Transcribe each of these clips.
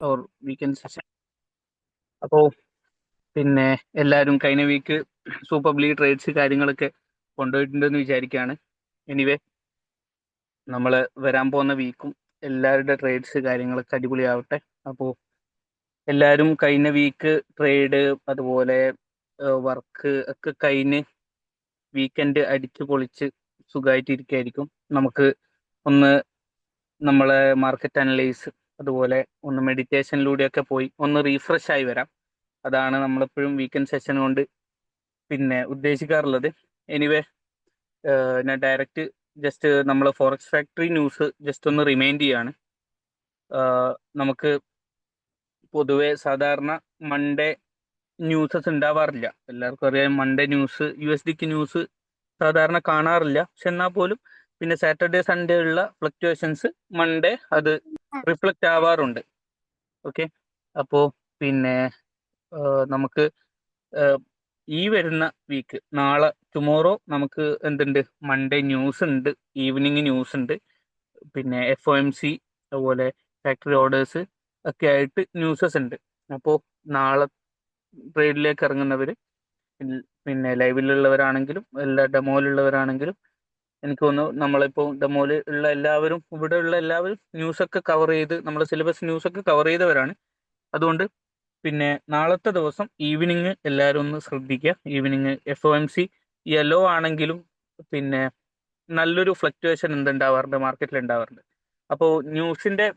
Or weekend session. അപ്പോൾ പിന്നെ എല്ലാവരും കഴിഞ്ഞ വീക്ക് സൂപ്പർ ലീഗ് ട്രേഡ്സ് കാര്യങ്ങളൊക്കെ കൊണ്ടുപോയിട്ടുണ്ടെന്ന് വിചാരിക്കുകയാണ്. എനിവേ നമ്മൾ വരാൻ പോകുന്ന വീക്കും എല്ലാവരുടെ ട്രേഡ്സ് കാര്യങ്ങളൊക്കെ അടിപൊളിയാവട്ടെ. അപ്പോൾ എല്ലാവരും കഴിഞ്ഞ വീക്ക് ട്രേഡ് അതുപോലെ വർക്ക് ഒക്കെ കഴിഞ്ഞ് വീക്കെൻഡ് അടിച്ചു പൊളിച്ച് സുഖമായിട്ടിരിക്കുകയായിരിക്കും. നമുക്ക് ഒന്ന് നമ്മളെ മാർക്കറ്റ് അനലൈസ് അതുപോലെ ഒന്ന് മെഡിറ്റേഷനിലൂടെയൊക്കെ പോയി ഒന്ന് റീഫ്രഷ് ആയി വരാം. അതാണ് നമ്മളെപ്പോഴും വീക്കെൻഡ് സെഷൻ കൊണ്ട് പിന്നെ ഉദ്ദേശിക്കാറുള്ളത്. എനിവേ ഞാൻ ഡയറക്റ്റ് ജസ്റ്റ് നമ്മൾ ഫോറക്സ് ഫാക്ടറി ന്യൂസ് ജസ്റ്റ് ഒന്ന് റിമൈൻഡ് ചെയ്യാണ്. നമുക്ക് പൊതുവെ സാധാരണ മൺഡേ ന്യൂസസ് ഉണ്ടാവാറില്ല. എല്ലാവർക്കും അറിയാം മൺഡേ ന്യൂസ് USDക്ക് ന്യൂസ് സാധാരണ കാണാറില്ല. പക്ഷെ എന്നാൽ പോലും പിന്നെ സാറ്റർഡേ സൺഡേ ഉള്ള ഫ്ലക്ച്വേഷൻസ് മൺഡേ അത് റിഫ്ലക്റ്റ് ആവാറുണ്ട്. ഓക്കെ, അപ്പോൾ പിന്നെ നമുക്ക് ഈ വരുന്ന വീക്ക് നാളെ ടുമോറോ നമുക്ക് എന്തുണ്ട്, മൺഡേ ന്യൂസ് ഉണ്ട്, ഈവനിങ് ന്യൂസ് ഉണ്ട്, പിന്നെ FOMC അതുപോലെ ഫാക്ടറി ഓർഡേഴ്സ് ഒക്കെ ആയിട്ട് ന്യൂസസ് ഉണ്ട്. അപ്പോൾ നാളെ ട്രേഡിലേക്ക് ഇറങ്ങുന്നവർ പിന്നെ ലൈവിലുള്ളവരാണെങ്കിലും എല്ലാ ഡെമോയിലുള്ളവരാണെങ്കിലും എനിക്ക് തോന്നുന്നു നമ്മളിപ്പോൾ ഡെമോയിൽ ഉള്ള എല്ലാവരും ഇവിടെ ഉള്ള എല്ലാവരും ന്യൂസൊക്കെ കവർ ചെയ്ത് നമ്മുടെ സിലബസ് ന്യൂസൊക്കെ കവർ ചെയ്തവരാണ്. അതുകൊണ്ട് പിന്നെ നാളത്തെ ദിവസം ഈവനിങ് എല്ലാവരും ഒന്ന് ശ്രദ്ധിക്കുക. ഈവനിങ് FOMC യെല്ലോ ആണെങ്കിലും പിന്നെ നല്ലൊരു ഫ്ലക്ച്വേഷൻ എന്തുണ്ടാവാറുണ്ട്, മാർക്കറ്റിൽ ഉണ്ടാവാറുണ്ട്. അപ്പോൾ ന്യൂസിന്റെ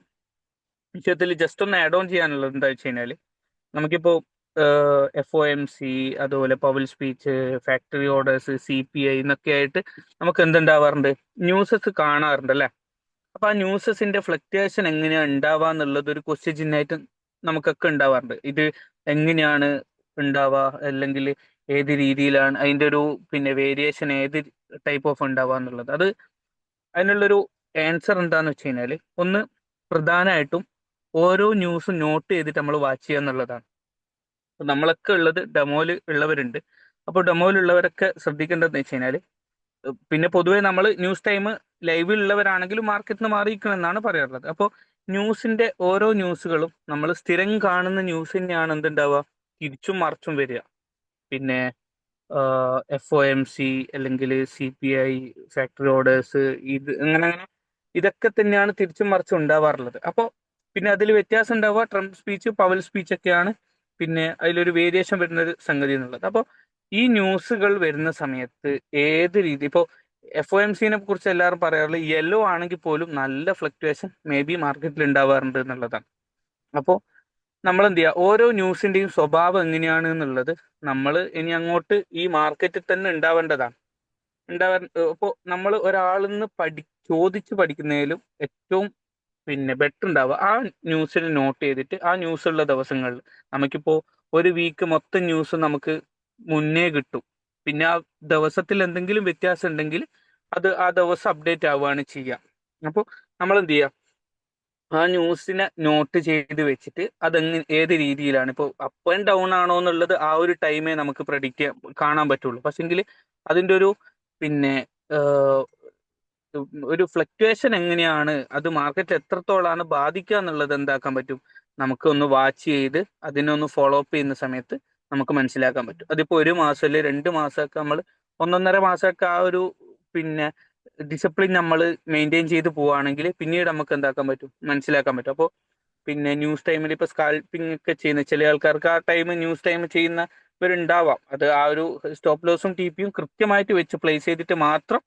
വിഷയത്തിൽ ജസ്റ്റ് ഒന്ന് ആഡ് ഓൺ ചെയ്യാനുള്ളത് എന്താ വെച്ച് കഴിഞ്ഞാൽ നമുക്കിപ്പോൾ FOMC അതുപോലെ Powell speech factory orders CPI എന്നൊക്കെ ആയിട്ട് നമുക്ക് എന്തുണ്ടാവാറുണ്ട്, ന്യൂസസ് കാണാറുണ്ട് അല്ലേ. അപ്പൊ ആ ന്യൂസസിന്റെ ഫ്ലക്ച്വേഷൻ എങ്ങനെയാണ് ഉണ്ടാവുക എന്നുള്ളത് ഒരു ക്വസ്റ്റ്യൻ ചിഹ്നമായിട്ട് നമുക്കൊക്കെ ഉണ്ടാവാറുണ്ട്. ഇത് എങ്ങനെയാണ് ഉണ്ടാവുക, അല്ലെങ്കിൽ ഏത് രീതിയിലാണ് അതിന്റെ ഒരു പിന്നെ വേരിയേഷൻ ഏത് ടൈപ്പ് ഓഫ് ഉണ്ടാവുക എന്നുള്ളത്. അതിനുള്ളൊരു ആൻസർ എന്താന്ന് വെച്ച് കഴിഞ്ഞാൽ ഒന്ന് പ്രധാനമായിട്ടും ഓരോ ന്യൂസും നോട്ട് ചെയ്തിട്ട് നമ്മൾ വാച്ച് ചെയ്യുക എന്നുള്ളതാണ്. നമ്മളൊക്കെ ഉള്ളത് ഡെമോയിൽ ഉള്ളവരുണ്ട്. അപ്പോൾ ഡെമോയിൽ ഉള്ളവരൊക്കെ ശ്രദ്ധിക്കേണ്ടതെന്ന് വെച്ച് കഴിഞ്ഞാൽ പിന്നെ പൊതുവേ നമ്മൾ ന്യൂസ് ടൈം ലൈവിൽ ഉള്ളവരാണെങ്കിലും മാർക്കറ്റിൽ നിന്ന് മാറിയിരിക്കണം എന്നാണ് പറയാറുള്ളത്. അപ്പോൾ ന്യൂസിന്റെ ഓരോ ന്യൂസുകളും നമ്മൾ സ്ഥിരം കാണുന്ന ന്യൂസ് തന്നെയാണ് എന്തുണ്ടാവുക, തിരിച്ചും മറിച്ചും വരിക. പിന്നെ FOMC അല്ലെങ്കിൽ CPI ഫാക്ടറി ഓർഡേഴ്സ് ഇത് അങ്ങനെ അങ്ങനെ ഇതൊക്കെ തന്നെയാണ് തിരിച്ചും മറിച്ചും ഉണ്ടാവാറുള്ളത്. അപ്പോൾ പിന്നെ അതിൽ വ്യത്യാസം ഉണ്ടാവുക ട്രംപ് സ്പീച്ച് പവൽ സ്പീച്ച് ഒക്കെയാണ് പിന്നെ അതിലൊരു വേരിയേഷൻ വരുന്ന ഒരു സംഗതി എന്നുള്ളത്. അപ്പോൾ ഈ ന്യൂസുകൾ വരുന്ന സമയത്ത് ഏത് രീതി ഇപ്പോൾ FOMCനെ കുറിച്ച് എല്ലാവരും പറയാറുള്ളത് യെല്ലോ ആണെങ്കിൽ പോലും നല്ല ഫ്ലക്ച്വേഷൻ മേ ബി മാർക്കറ്റിൽ ഉണ്ടാവാറുണ്ട് എന്നുള്ളതാണ്. അപ്പോൾ നമ്മൾ എന്ത് ചെയ്യുക, ഓരോ ന്യൂസിന്റെയും സ്വഭാവം എങ്ങനെയാണ് എന്നുള്ളത് നമ്മൾ ഇനി അങ്ങോട്ട് ഈ മാർക്കറ്റിൽ തന്നെ ഉണ്ടാവേണ്ടതാണ്. ഉണ്ടാവാൻ ഇപ്പോൾ നമ്മൾ ഒരാളിൽ നിന്ന് ചോദിച്ച് പഠിക്കുന്നതിലും ഏറ്റവും പിന്നെ ബെറ്റർ ഉണ്ടാവുക ആ ന്യൂസിൽ നോട്ട് ചെയ്തിട്ട് ആ ന്യൂസ് ഉള്ള ദിവസങ്ങളിൽ നമുക്കിപ്പോൾ ഒരു വീക്ക് മൊത്തം ന്യൂസ് നമുക്ക് മുന്നേ കിട്ടും. പിന്നെ ആ ദിവസത്തിൽ എന്തെങ്കിലും വ്യത്യാസം ഉണ്ടെങ്കിൽ അത് ആ ദിവസം അപ്ഡേറ്റ് ആവുകയാണ് ചെയ്യുക. അപ്പോൾ നമ്മൾ എന്ത് ചെയ്യുക, ആ ന്യൂസിനെ നോട്ട് ചെയ്ത് വെച്ചിട്ട് അതെങ്ങനെ ഏത് രീതിയിലാണ് ഇപ്പോൾ അപ്പ് ആൻഡ് ഡൗൺ ആണോ എന്നുള്ളത് ആ ഒരു ടൈമേ നമുക്ക് പ്രഡിക്റ്റ് കാണാൻ പറ്റുള്ളൂ. പക്ഷെങ്കിൽ അതിൻ്റെ ഒരു പിന്നെ ഒരു ഫ്ലക്ച്വേഷൻ എങ്ങനെയാണ് അത് മാർക്കറ്റ് എത്രത്തോളാണ് ബാധിക്കുക എന്നുള്ളത് എന്താക്കാൻ പറ്റും, നമുക്ക് ഒന്ന് വാച്ച് ചെയ്ത് അതിനെ ഒന്ന് ഫോളോ അപ്പ് ചെയ്യുന്ന സമയത്ത് നമുക്ക് മനസ്സിലാക്കാൻ പറ്റും. അതിപ്പോ ഒരു മാസം അല്ലെങ്കിൽ 2 മാസമൊക്കെ നമ്മൾ ഒന്നൊന്നര മാസമൊക്കെ ആ ഒരു പിന്നെ ഡിസിപ്ലിൻ നമ്മൾ മെയിൻറ്റെയിൻ ചെയ്ത് പോവുകയാണെങ്കിൽ പിന്നീട് നമുക്ക് എന്താക്കാൻ പറ്റും, മനസ്സിലാക്കാൻ പറ്റും. അപ്പോൾ പിന്നെ ന്യൂസ് ടൈമിൽ ഇപ്പൊ സ്കാൽപ്പിംഗ് ഒക്കെ ചെയ്യുന്ന ചില ആൾക്കാർക്ക് ആ ടൈം ന്യൂസ് ടൈം ചെയ്യുന്നവരുണ്ടാവാം. അത് ആ ഒരു സ്റ്റോപ്പ് ലോസും TPയും കൃത്യമായിട്ട് വെച്ച് പ്ലേസ് ചെയ്തിട്ട് മാത്രം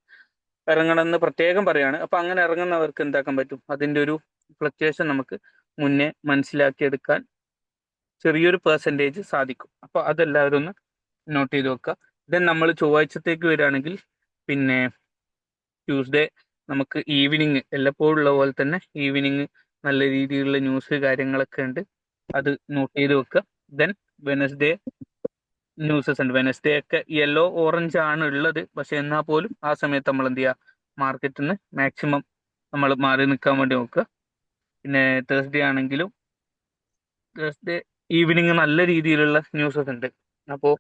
ഇറങ്ങണമെന്ന് പ്രത്യേകം പറയാണ്. അപ്പൊ അങ്ങനെ ഇറങ്ങുന്നവർക്ക് എന്താക്കാൻ പറ്റും, അതിന്റെ ഒരു ഫ്ലക്ച്വേഷൻ നമുക്ക് മുന്നേ മനസ്സിലാക്കിയെടുക്കാൻ ചെറിയൊരു പെർസെൻറ്റേജ് സാധിക്കും. അപ്പൊ അതെല്ലാവരും ഒന്ന് നോട്ട് ചെയ്ത് വെക്കുക. ദെൻ നമ്മൾ ചൊവ്വാഴ്ചത്തേക്ക് വരികയാണെങ്കിൽ പിന്നെ ട്യൂസ്ഡേ നമുക്ക് ഈവനിങ് എല്ലപ്പോഴും ഉള്ള പോലെ തന്നെ ഈവനിങ് നല്ല രീതിയിലുള്ള ന്യൂസ് കാര്യങ്ങളൊക്കെ ഉണ്ട്, അത് നോട്ട് ചെയ്ത് വെക്കുക. ദെൻ വെനസ്ഡേ ന്യൂസസ് ഉണ്ട്. വെനസ്ഡേ ഒക്കെ യെല്ലോ ഓറഞ്ച് ആണ് ഉള്ളത്. പക്ഷെ എന്നാൽ പോലും ആ സമയത്ത് നമ്മൾ എന്ത് ചെയ്യുക, മാർക്കറ്റിൽ നിന്ന് മാക്സിമം നമ്മൾ മാറി നിൽക്കാൻ വേണ്ടി നോക്കുക. പിന്നെ തേഴ്സ്ഡേ ആണെങ്കിലും തേഴ്സ്ഡേ ഈവനിങ് നല്ല രീതിയിലുള്ള ന്യൂസസ് ഉണ്ട്. അപ്പോൾ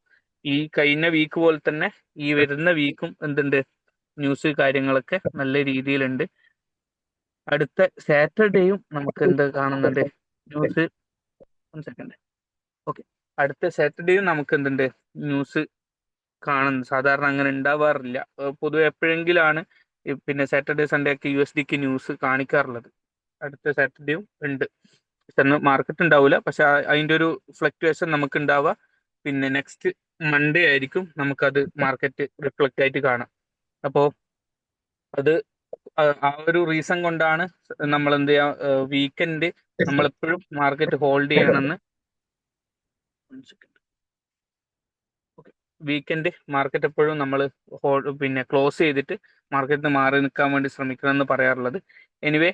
ഈ കഴിഞ്ഞ വീക്ക് പോലെ തന്നെ ഈ വരുന്ന വീക്കും എന്തുണ്ട്, ന്യൂസ് കാര്യങ്ങളൊക്കെ നല്ല രീതിയിലുണ്ട്. അടുത്ത സാറ്റർഡേയും നമുക്ക് എന്ത് കാണുന്നുണ്ട്, ന്യൂസ് 1 സെക്കൻഡ്. ഓക്കെ, അടുത്ത സാറ്റർഡേയും നമുക്ക് എന്തുണ്ട് ന്യൂസ് കാണുന്നു. സാധാരണ അങ്ങനെ ഉണ്ടാവാറില്ല. പൊതുവെ എപ്പോഴെങ്കിലാണ് പിന്നെ സാറ്റർഡേ സൺഡേ ഒക്കെ USDക്ക് ന്യൂസ് കാണിക്കാറുള്ളത്. അടുത്ത സാറ്റർഡേയും ഉണ്ട്. മാർക്കറ്റ് ഉണ്ടാവില്ല, പക്ഷെ അതിന്റെ ഒരു ഫ്ലക്ച്വേഷൻ നമുക്ക് ഉണ്ടാവുക പിന്നെ നെക്സ്റ്റ് മൺഡേ ആയിരിക്കും നമുക്കത് മാർക്കറ്റ് റിഫ്ലക്റ്റ് ആയിട്ട് കാണാം. അപ്പോൾ അത് ആ ഒരു റീസൺ കൊണ്ടാണ് നമ്മൾ എന്ത് ചെയ്യാ വീക്കെൻഡ് നമ്മളെപ്പോഴും മാർക്കറ്റ് ഹോൾഡ് ചെയ്യണമെന്ന് വീക്കെൻഡ് മാർക്കറ്റ് എപ്പോഴും നമ്മൾ പിന്നെ ക്ലോസ് ചെയ്തിട്ട് മാർക്കറ്റിന് മാറി നിൽക്കാൻ വേണ്ടി ശ്രമിക്കണം എന്ന് പറയാറുള്ളത്. എനിവേ,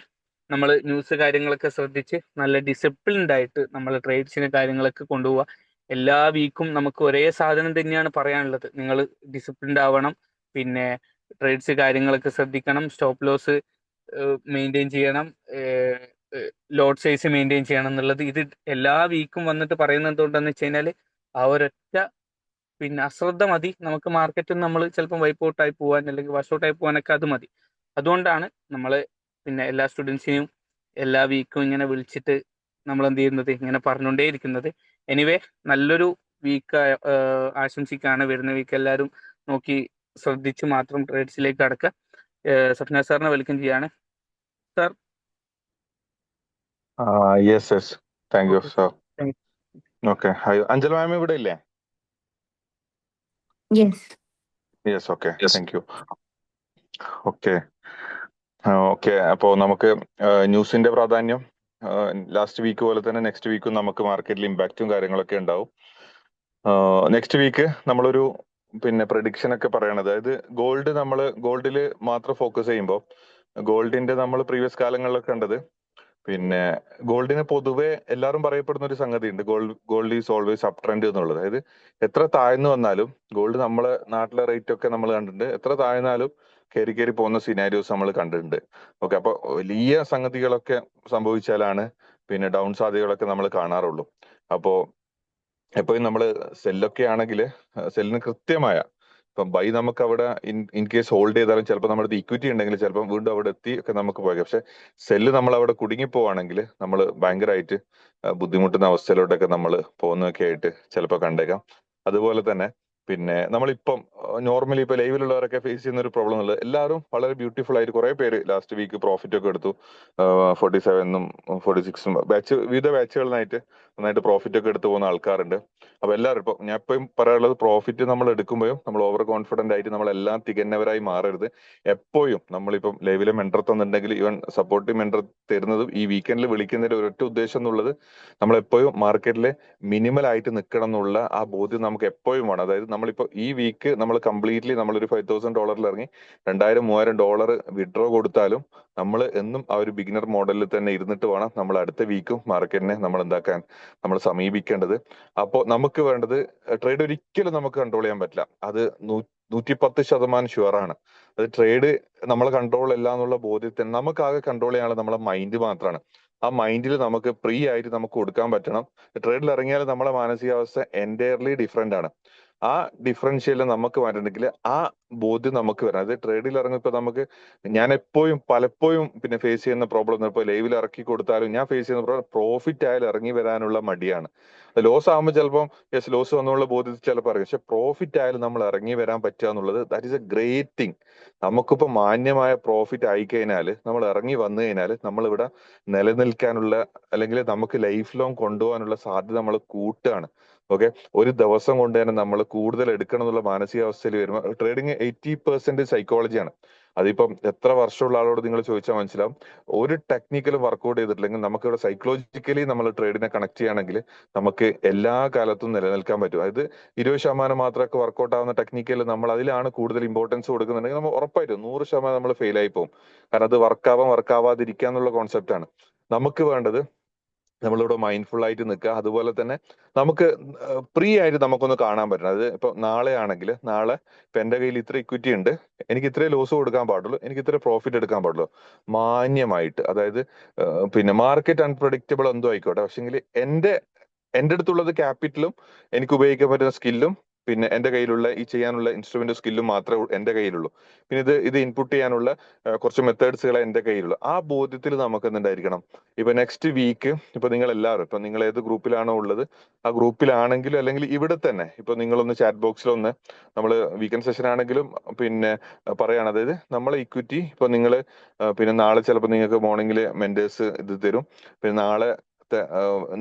നമ്മൾ ന്യൂസ് കാര്യങ്ങളൊക്കെ ശ്രദ്ധിച്ച് നല്ല ഡിസിപ്ലിൻഡ് ആയിട്ട് നമ്മൾ ട്രേഡ്സിന് കാര്യങ്ങളൊക്കെ കൊണ്ടുപോവുക. എല്ലാ വീക്കും നമുക്ക് ഒരേ സാധനം തന്നെയാണ് പറയാനുള്ളത്. നിങ്ങൾ ഡിസിപ്ലിൻഡ് ആവണം, പിന്നെ ട്രേഡ്സ് കാര്യങ്ങളൊക്കെ ശ്രദ്ധിക്കണം, സ്റ്റോപ്പ് ലോസ് മെയിൻറ്റെയിൻ ചെയ്യണം, ലോഡ് സൈസ് മെയിൻറ്റെയിൻ ചെയ്യണം എന്നുള്ളത്. ഇത് എല്ലാ വീക്കും വന്നിട്ട് പറയുന്നത് എന്തുകൊണ്ടെന്ന് വെച്ച് കഴിഞ്ഞാൽ ആ ഒരൊറ്റ പിന്നെ അശ്രദ്ധ മതി നമുക്ക് മാർക്കറ്റിൽ നമ്മൾ ചിലപ്പോൾ വൈപ്പ് ഔട്ടായി പോകാൻ അല്ലെങ്കിൽ വാഷ് ഔട്ടായി പോകാനൊക്കെ അത് മതി. അതുകൊണ്ടാണ് നമ്മൾ പിന്നെ എല്ലാ സ്റ്റുഡൻസിനെയും എല്ലാ വീക്കും ഇങ്ങനെ വിളിച്ചിട്ട് നമ്മൾ എന്ത് ചെയ്യുന്നത്, ഇങ്ങനെ പറഞ്ഞുകൊണ്ടേ ഇരിക്കുന്നത്. എനിവേ, നല്ലൊരു വീക്ക് ആശംസിക്കാണ്. വരുന്ന വീക്ക് എല്ലാവരും നോക്കി ശ്രദ്ധിച്ച് മാത്രം ട്രേഡ്സിലേക്ക് കടക്കുക. സഫ്ന സാറിനെ വെൽക്കം ചെയ്യാണ്. Sir. Yes, thank you sir. Okay, Anjala ma'am ഇവിടെ ഇല്ലേ? Yes, okay, thank you. Okay, അപ്പോൾ നമുക്ക് ന്യൂസിന്റെ പ്രാധാന്യം ലാസ്റ്റ് വീക്ക് പോലെ തന്നെ നെക്സ്റ്റ് വീക്കും നമുക്ക് മാർക്കറ്റിൽ ഇമ്പാക്റ്റും കാര്യങ്ങളൊക്കെ ഉണ്ടാവും. നെക്സ്റ്റ് വീക്ക് നമ്മളൊരു പിന്നെ പ്രഡിക്ഷൻ ഒക്കെ പറയണത്, അതായത് ഗോൾഡിൽ മാത്രം ഫോക്കസ് ചെയ്യുമ്പോൾ ഗോൾഡിന്റെ നമ്മൾ പ്രീവിയസ് കാലങ്ങളിലൊക്കെ കണ്ടത്, പിന്നെ ഗോൾഡിന് പൊതുവെ എല്ലാവരും പറയപ്പെടുന്ന ഒരു സംഗതി ഉണ്ട്, gold is always up trend എന്നുള്ളത്. അതായത് എത്ര താഴ്ന്നു വന്നാലും ഗോൾഡ് നമ്മളെ നാട്ടിലെ റേറ്റ് ഒക്കെ നമ്മൾ കണ്ടിട്ടുണ്ട്, എത്ര താഴ്ന്നാലും കയറി കയറി പോകുന്ന സിനാരിയോസ് നമ്മൾ കണ്ടിട്ടുണ്ട്. ഓക്കെ, അപ്പൊ വലിയ സംഗതികളൊക്കെ സംഭവിച്ചാലാണ് പിന്നെ ഡൗൺ സാധ്യതകളൊക്കെ നമ്മൾ കാണാറുള്ളൂ. അപ്പോ എപ്പോഴും നമ്മൾ സെല്ലൊക്കെ ആണെങ്കിൽ സെല്ലിന് കൃത്യമായ ഇപ്പം ബൈ നമുക്ക് അവിടെ ഇൻ കേസ് ഹോൾഡ് ചെയ്താലും ചിലപ്പോൾ നമ്മുടെ ഇക്വിറ്റി ഉണ്ടെങ്കിൽ ചിലപ്പോൾ വീണ്ടും അവിടെ എത്തി ഒക്കെ നമുക്ക് പോകാം. പക്ഷെ സെല്ല് നമ്മൾ അവിടെ കുടുങ്ങിപ്പോവാണെങ്കിൽ നമ്മൾ ഭയങ്കരമായിട്ട് ബുദ്ധിമുട്ടുന്ന അവസ്ഥയിലോട്ടൊക്കെ നമ്മൾ പോകുന്നതൊക്കെ ആയിട്ട് ചിലപ്പോൾ കണ്ടേക്കാം. അതുപോലെ തന്നെ പിന്നെ നമ്മളിപ്പം നോർമലി ഇപ്പൊ ലൈവിലുള്ളവരൊക്കെ ഫേസ് ചെയ്യുന്ന ഒരു പ്രോബ്ലം ഉള്ളത്, എല്ലാവരും വളരെ ബ്യൂട്ടിഫുൾ ആയിട്ട് കുറെ പേര് ലാസ്റ്റ് വീക്ക് പ്രോഫിറ്റ് ഒക്കെ എടുത്തു. 47 46 വിവിധ ബാച്ചുകളിലായിട്ട് നന്നായിട്ട് പ്രോഫിറ്റ് ഒക്കെ എടുത്തു പോകുന്ന ആൾക്കാരുണ്ട്. അപ്പൊ എല്ലാവരും ഇപ്പൊ ഞാൻ എപ്പോഴും പറയാനുള്ളത്, പ്രോഫിറ്റ് നമ്മൾ എടുക്കുമ്പോഴും നമ്മൾ ഓവർ കോൺഫിഡന്റ് ആയിട്ട് നമ്മളെല്ലാം തികഞ്ഞവരായി മാറരുത്. എപ്പോഴും നമ്മളിപ്പം ലൈവിലെ മെന്റർ തന്നിട്ടുണ്ടെങ്കിൽ ഈവൻ സപ്പോർട്ടീവ് മെന്റർ തരുന്നതും ഈ വീക്കെൻഡിൽ വിളിക്കുന്നതിന്റെ ഒരൊറ്റ ഉദ്ദേശം എന്നുള്ളത്, നമ്മളെപ്പോഴും മാർക്കറ്റിൽ മിനിമൽ ആയിട്ട് നിൽക്കണം എന്നുള്ള ആ ബോധ്യം നമുക്ക് എപ്പോഴും വേണം. അതായത് നമ്മളിപ്പോ ഈ വീക്ക് നമ്മൾ കംപ്ലീറ്റ്ലി നമ്മളൊരു $5,000 ഇറങ്ങി $2,000-3,000 വിഡ്രോ കൊടുത്താലും നമ്മൾ എന്നും ആ ഒരു ബിഗിനർ മോഡലിൽ തന്നെ ഇരുന്നിട്ട് വേണം നമ്മൾ അടുത്ത വീക്കും മാർക്കറ്റിനെ നമ്മൾ എന്താക്കാൻ നമ്മൾ സമീപിക്കേണ്ടത്. അപ്പോൾ നമുക്ക് വേണ്ടത്, ട്രേഡ് ഒരിക്കലും നമുക്ക് കൺട്രോൾ ചെയ്യാൻ പറ്റില്ല, അത് 110% ഷുവറാണ്. അത് ട്രേഡ് നമ്മളെ കൺട്രോൾ അല്ല എന്നുള്ള ബോധ്യത്തിന് നമുക്ക് ആകെ കൺട്രോൾ ചെയ്യാനുള്ള നമ്മളെ മൈൻഡ് മാത്രമാണ്. ആ മൈൻഡിൽ നമുക്ക് ഫ്രീ ആയിട്ട് നമുക്ക് കൊടുക്കാൻ പറ്റണം. ട്രേഡിൽ ഇറങ്ങിയാൽ നമ്മളെ മാനസികാവസ്ഥ എൻറ്റയർലി ഡിഫറെന്റ് ആണ്. ആ ഡിഫറൻഷ്യൽ നമുക്ക് മാറ്റണമെങ്കിൽ ആ ബോധ്യം നമുക്ക് വരണം. അത് ട്രേഡിൽ ഇറങ്ങിയപ്പോൾ നമുക്ക്, ഞാൻ എപ്പോഴും പലപ്പോഴും പിന്നെ ഫേസ് ചെയ്യുന്ന പ്രോബ്ലം, ഇപ്പോൾ ലൈവിൽ ഇറക്കി കൊടുത്താലും ഞാൻ ഫേസ് ചെയ്യുന്ന പ്രോബ്ലം, പ്രോഫിറ്റ് ആയാലും ഇറങ്ങി വരാനുള്ള മടിയാണ്. ലോസ് ആകുമ്പോൾ ചിലപ്പം യെസ് ലോസ് വന്നുള്ള ബോധ്യത്തിൽ ചിലപ്പോൾ അറിയാം, പക്ഷെ പ്രോഫിറ്റ് ആയാലും നമ്മൾ ഇറങ്ങി വരാൻ പറ്റുക എന്നുള്ളത് that is A great thing. നമുക്കിപ്പോൾ മാന്യമായ പ്രോഫിറ്റ് ആയിക്കഴിഞ്ഞാൽ, നമ്മൾ ഇറങ്ങി വന്നു കഴിഞ്ഞാൽ നമ്മളിവിടെ നിലനിൽക്കാനുള്ള അല്ലെങ്കിൽ നമുക്ക് ലൈഫ് ലോങ് കൊണ്ടുപോകാനുള്ള സാധ്യത നമ്മൾ കൂട്ടുകയാണ്. ഓക്കെ, ഒരു ദിവസം കൊണ്ട് തന്നെ നമ്മൾ കൂടുതൽ എടുക്കണം എന്നുള്ള മാനസികാവസ്ഥയിൽ വരുമ്പോൾ, ട്രേഡിങ് 80% സൈക്കോളജിയാണ്. അതിപ്പം എത്ര വർഷമുള്ള ആളോട് നിങ്ങൾ ചോദിച്ചാൽ മനസ്സിലാവും. ഒരു ടെക്നിക്കലും വർക്ക്ഔട്ട് ചെയ്തിട്ടില്ലെങ്കിൽ നമുക്കിവിടെ സൈക്കോളജിക്കലി നമ്മൾ ട്രേഡിനെ കണക്ട് ചെയ്യുകയാണെങ്കിൽ നമുക്ക് എല്ലാ കാലത്തും നിലനിൽക്കാൻ പറ്റും. അതായത് 20% മാത്രമൊക്കെ വർക്ക്ഔട്ട് ആവുന്ന ടെക്നിക്കൽ നമ്മൾ അതിലാണ് കൂടുതൽ ഇമ്പോർട്ടൻസ് കൊടുക്കുന്നുണ്ടെങ്കിൽ നമ്മൾ ഉറപ്പായിട്ടും 100% നമ്മൾ ഫെയിൽ ആയി പോകും. കാരണം അത് വർക്കാവാതിരിക്കുക എന്നുള്ള കോൺസെപ്റ്റ് ആണ്. നമുക്ക് വേണ്ടത് നമ്മളിവിടെ മൈൻഡ്ഫുൾ ആയിട്ട് നിൽക്കുക. അതുപോലെ തന്നെ നമുക്ക് ഫ്രീ ആയിട്ട് നമുക്കൊന്ന് കാണാൻ പറ്റണം. അത് ഇപ്പൊ നാളെ ആണെങ്കിൽ, നാളെ ഇപ്പൊ എന്റെ കയ്യിൽ ഇത്ര ഇക്വിറ്റി ഉണ്ട്, എനിക്ക് ഇത്രേ ലോസ് കൊടുക്കാൻ പാടുള്ളൂ, എനിക്ക് ഇത്ര പ്രോഫിറ്റ് എടുക്കാൻ പാടുള്ളൂ, മാന്യമായിട്ട്. അതായത് പിന്നെ മാർക്കറ്റ് അൺപ്രഡിക്റ്റബിൾ എന്തോ ആയിക്കോട്ടെ, പക്ഷെങ്കിൽ എന്റെ അടുത്തുള്ളത് ക്യാപിറ്റലും എനിക്ക് ഉപയോഗിക്കാൻ പറ്റുന്ന സ്കില്ലും പിന്നെ എന്റെ കയ്യിലുള്ള ഈ ചെയ്യാനുള്ള ഇൻസ്ട്രുമെന്റ് സ്കില്ലും മാത്രമേ എന്റെ കയ്യിലുള്ളൂ. പിന്നെ ഇത് ഇൻപുട്ട് ചെയ്യാനുള്ള കുറച്ച് മെത്തേഡ്സുകളെ എന്റെ കയ്യിലുള്ളൂ. ആ ബോധ്യത്തിൽ നമുക്ക് എന്തുണ്ടായിരിക്കണം, ഇപ്പൊ നെക്സ്റ്റ് വീക്ക് ഇപ്പൊ നിങ്ങൾ എല്ലാവരും, ഇപ്പൊ നിങ്ങൾ ഏത് ഗ്രൂപ്പിലാണോ ഉള്ളത് ആ ഗ്രൂപ്പിലാണെങ്കിലും അല്ലെങ്കിൽ ഇവിടെ തന്നെ ഇപ്പൊ നിങ്ങളൊന്ന് ചാറ്റ് ബോക്സിലൊന്ന്, നമ്മൾ വീക്കെൻഡ് സെഷൻ ആണെങ്കിലും പിന്നെ പറയാണ്, അതായത് നമ്മളെ ഇക്വിറ്റി ഇപ്പൊ നിങ്ങൾ പിന്നെ നാളെ ചിലപ്പോൾ നിങ്ങൾക്ക് മോർണിംഗിൽ മെന്റേഴ്സ് ഇത് തരും. പിന്നെ നാളെ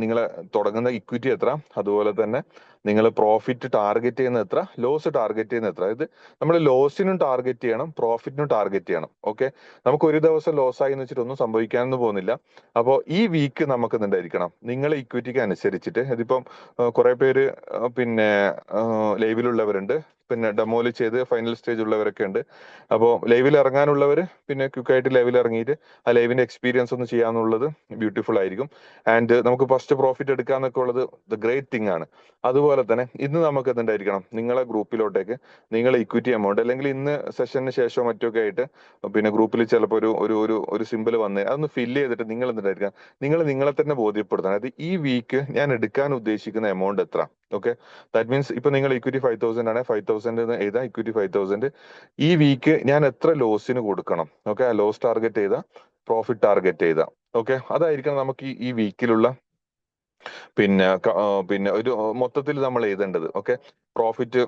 നിങ്ങളെ തുടങ്ങുന്ന ഇക്വിറ്റി എത്ര, അതുപോലെ തന്നെ നിങ്ങൾ പ്രോഫിറ്റ് ടാർഗറ്റ് ചെയ്യുന്ന എത്ര, ലോസ് ടാർഗറ്റ് ചെയ്യുന്ന എത്ര. അതായത് നമ്മൾ ലോസിനും ടാർഗറ്റ് ചെയ്യണം, പ്രോഫിറ്റിനും ടാർഗറ്റ് ചെയ്യണം. ഓക്കെ, നമുക്ക് ഒരു ദിവസം ലോസ് ആയി എന്ന് വെച്ചിട്ട് ഒന്നും സംഭവിക്കാനൊന്നും പോകുന്നില്ല. അപ്പോൾ ഈ വീക്ക് നമുക്ക് എന്തായിരിക്കണം, നിങ്ങളെ ഇക്വിറ്റിക്ക് അനുസരിച്ചിട്ട്, ഇതിപ്പം കുറെ പേര് പിന്നെ ലൈവിലുള്ളവരുണ്ട്, പിന്നെ ഡെമോയിൽ ചെയ്ത് ഫൈനൽ സ്റ്റേജ് ഉള്ളവരൊക്കെ ഉണ്ട്. അപ്പോൾ ലൈവിൽ ഇറങ്ങാനുള്ളവർ പിന്നെ ക്വിക്കായിട്ട് ലൈവിൽ ഇറങ്ങിയിട്ട് ആ ലൈവിന്റെ എക്സ്പീരിയൻസ് ഒന്ന് ചെയ്യാന്നുള്ളത് ബ്യൂട്ടിഫുൾ ആയിരിക്കും. ആൻഡ് നമുക്ക് ഫസ്റ്റ് പ്രോഫിറ്റ് എടുക്കാന്നൊക്കെ ഉള്ളത് ദ ഗ്രേറ്റ് തിങ് ആണ്. അതുപോലെ തന്നെ ഇന്ന് നമുക്ക് എന്തുണ്ടായിരിക്കണം, നിങ്ങളെ ഗ്രൂപ്പിലോട്ടേക്ക് നിങ്ങളെ ഇക്വിറ്റി എമൗണ്ട്, അല്ലെങ്കിൽ ഇന്ന് സെഷന് ശേഷമോ മറ്റൊക്കെ ആയിട്ട് പിന്നെ ഗ്രൂപ്പിൽ ചിലപ്പോൾ ഒരു ഒരു ഒരു ഒരു സിമ്പിൾ വന്ന് അതൊന്ന് ഫില്ല് ചെയ്തിട്ട് നിങ്ങൾ എന്തുണ്ടായിരിക്കാം, നിങ്ങൾ നിങ്ങളെ തന്നെ ബോധ്യപ്പെടുത്തണം. അതായത് ഈ വീക്ക് ഞാൻ എടുക്കാൻ ഉദ്ദേശിക്കുന്ന എമൗണ്ട് എത്ര. ഓക്കെ, ദാറ്റ് മീൻസ് ഇപ്പൊ നിങ്ങൾ ഇക്വിറ്റി 5000 ആണ്, 5000 എഴുതാ, ഇക്വിറ്റി 5000. ഈ വീക്ക് ഞാൻ എത്ര ലോസിന് കൊടുക്കണം. ഓക്കെ, ആ ലോസ് ടാർഗറ്റ് ചെയ്താ, പ്രോഫിറ്റ് ടാർഗറ്റ് ചെയ്താ. ഓക്കെ, അതായിരിക്കണം നമുക്ക് ഈ വീക്കിലുള്ള പിന്നെ ഒരു മൊത്തത്തിൽ നമ്മൾ എഴുതേണ്ടത്. ഓക്കെ, പ്രോഫിറ്റ്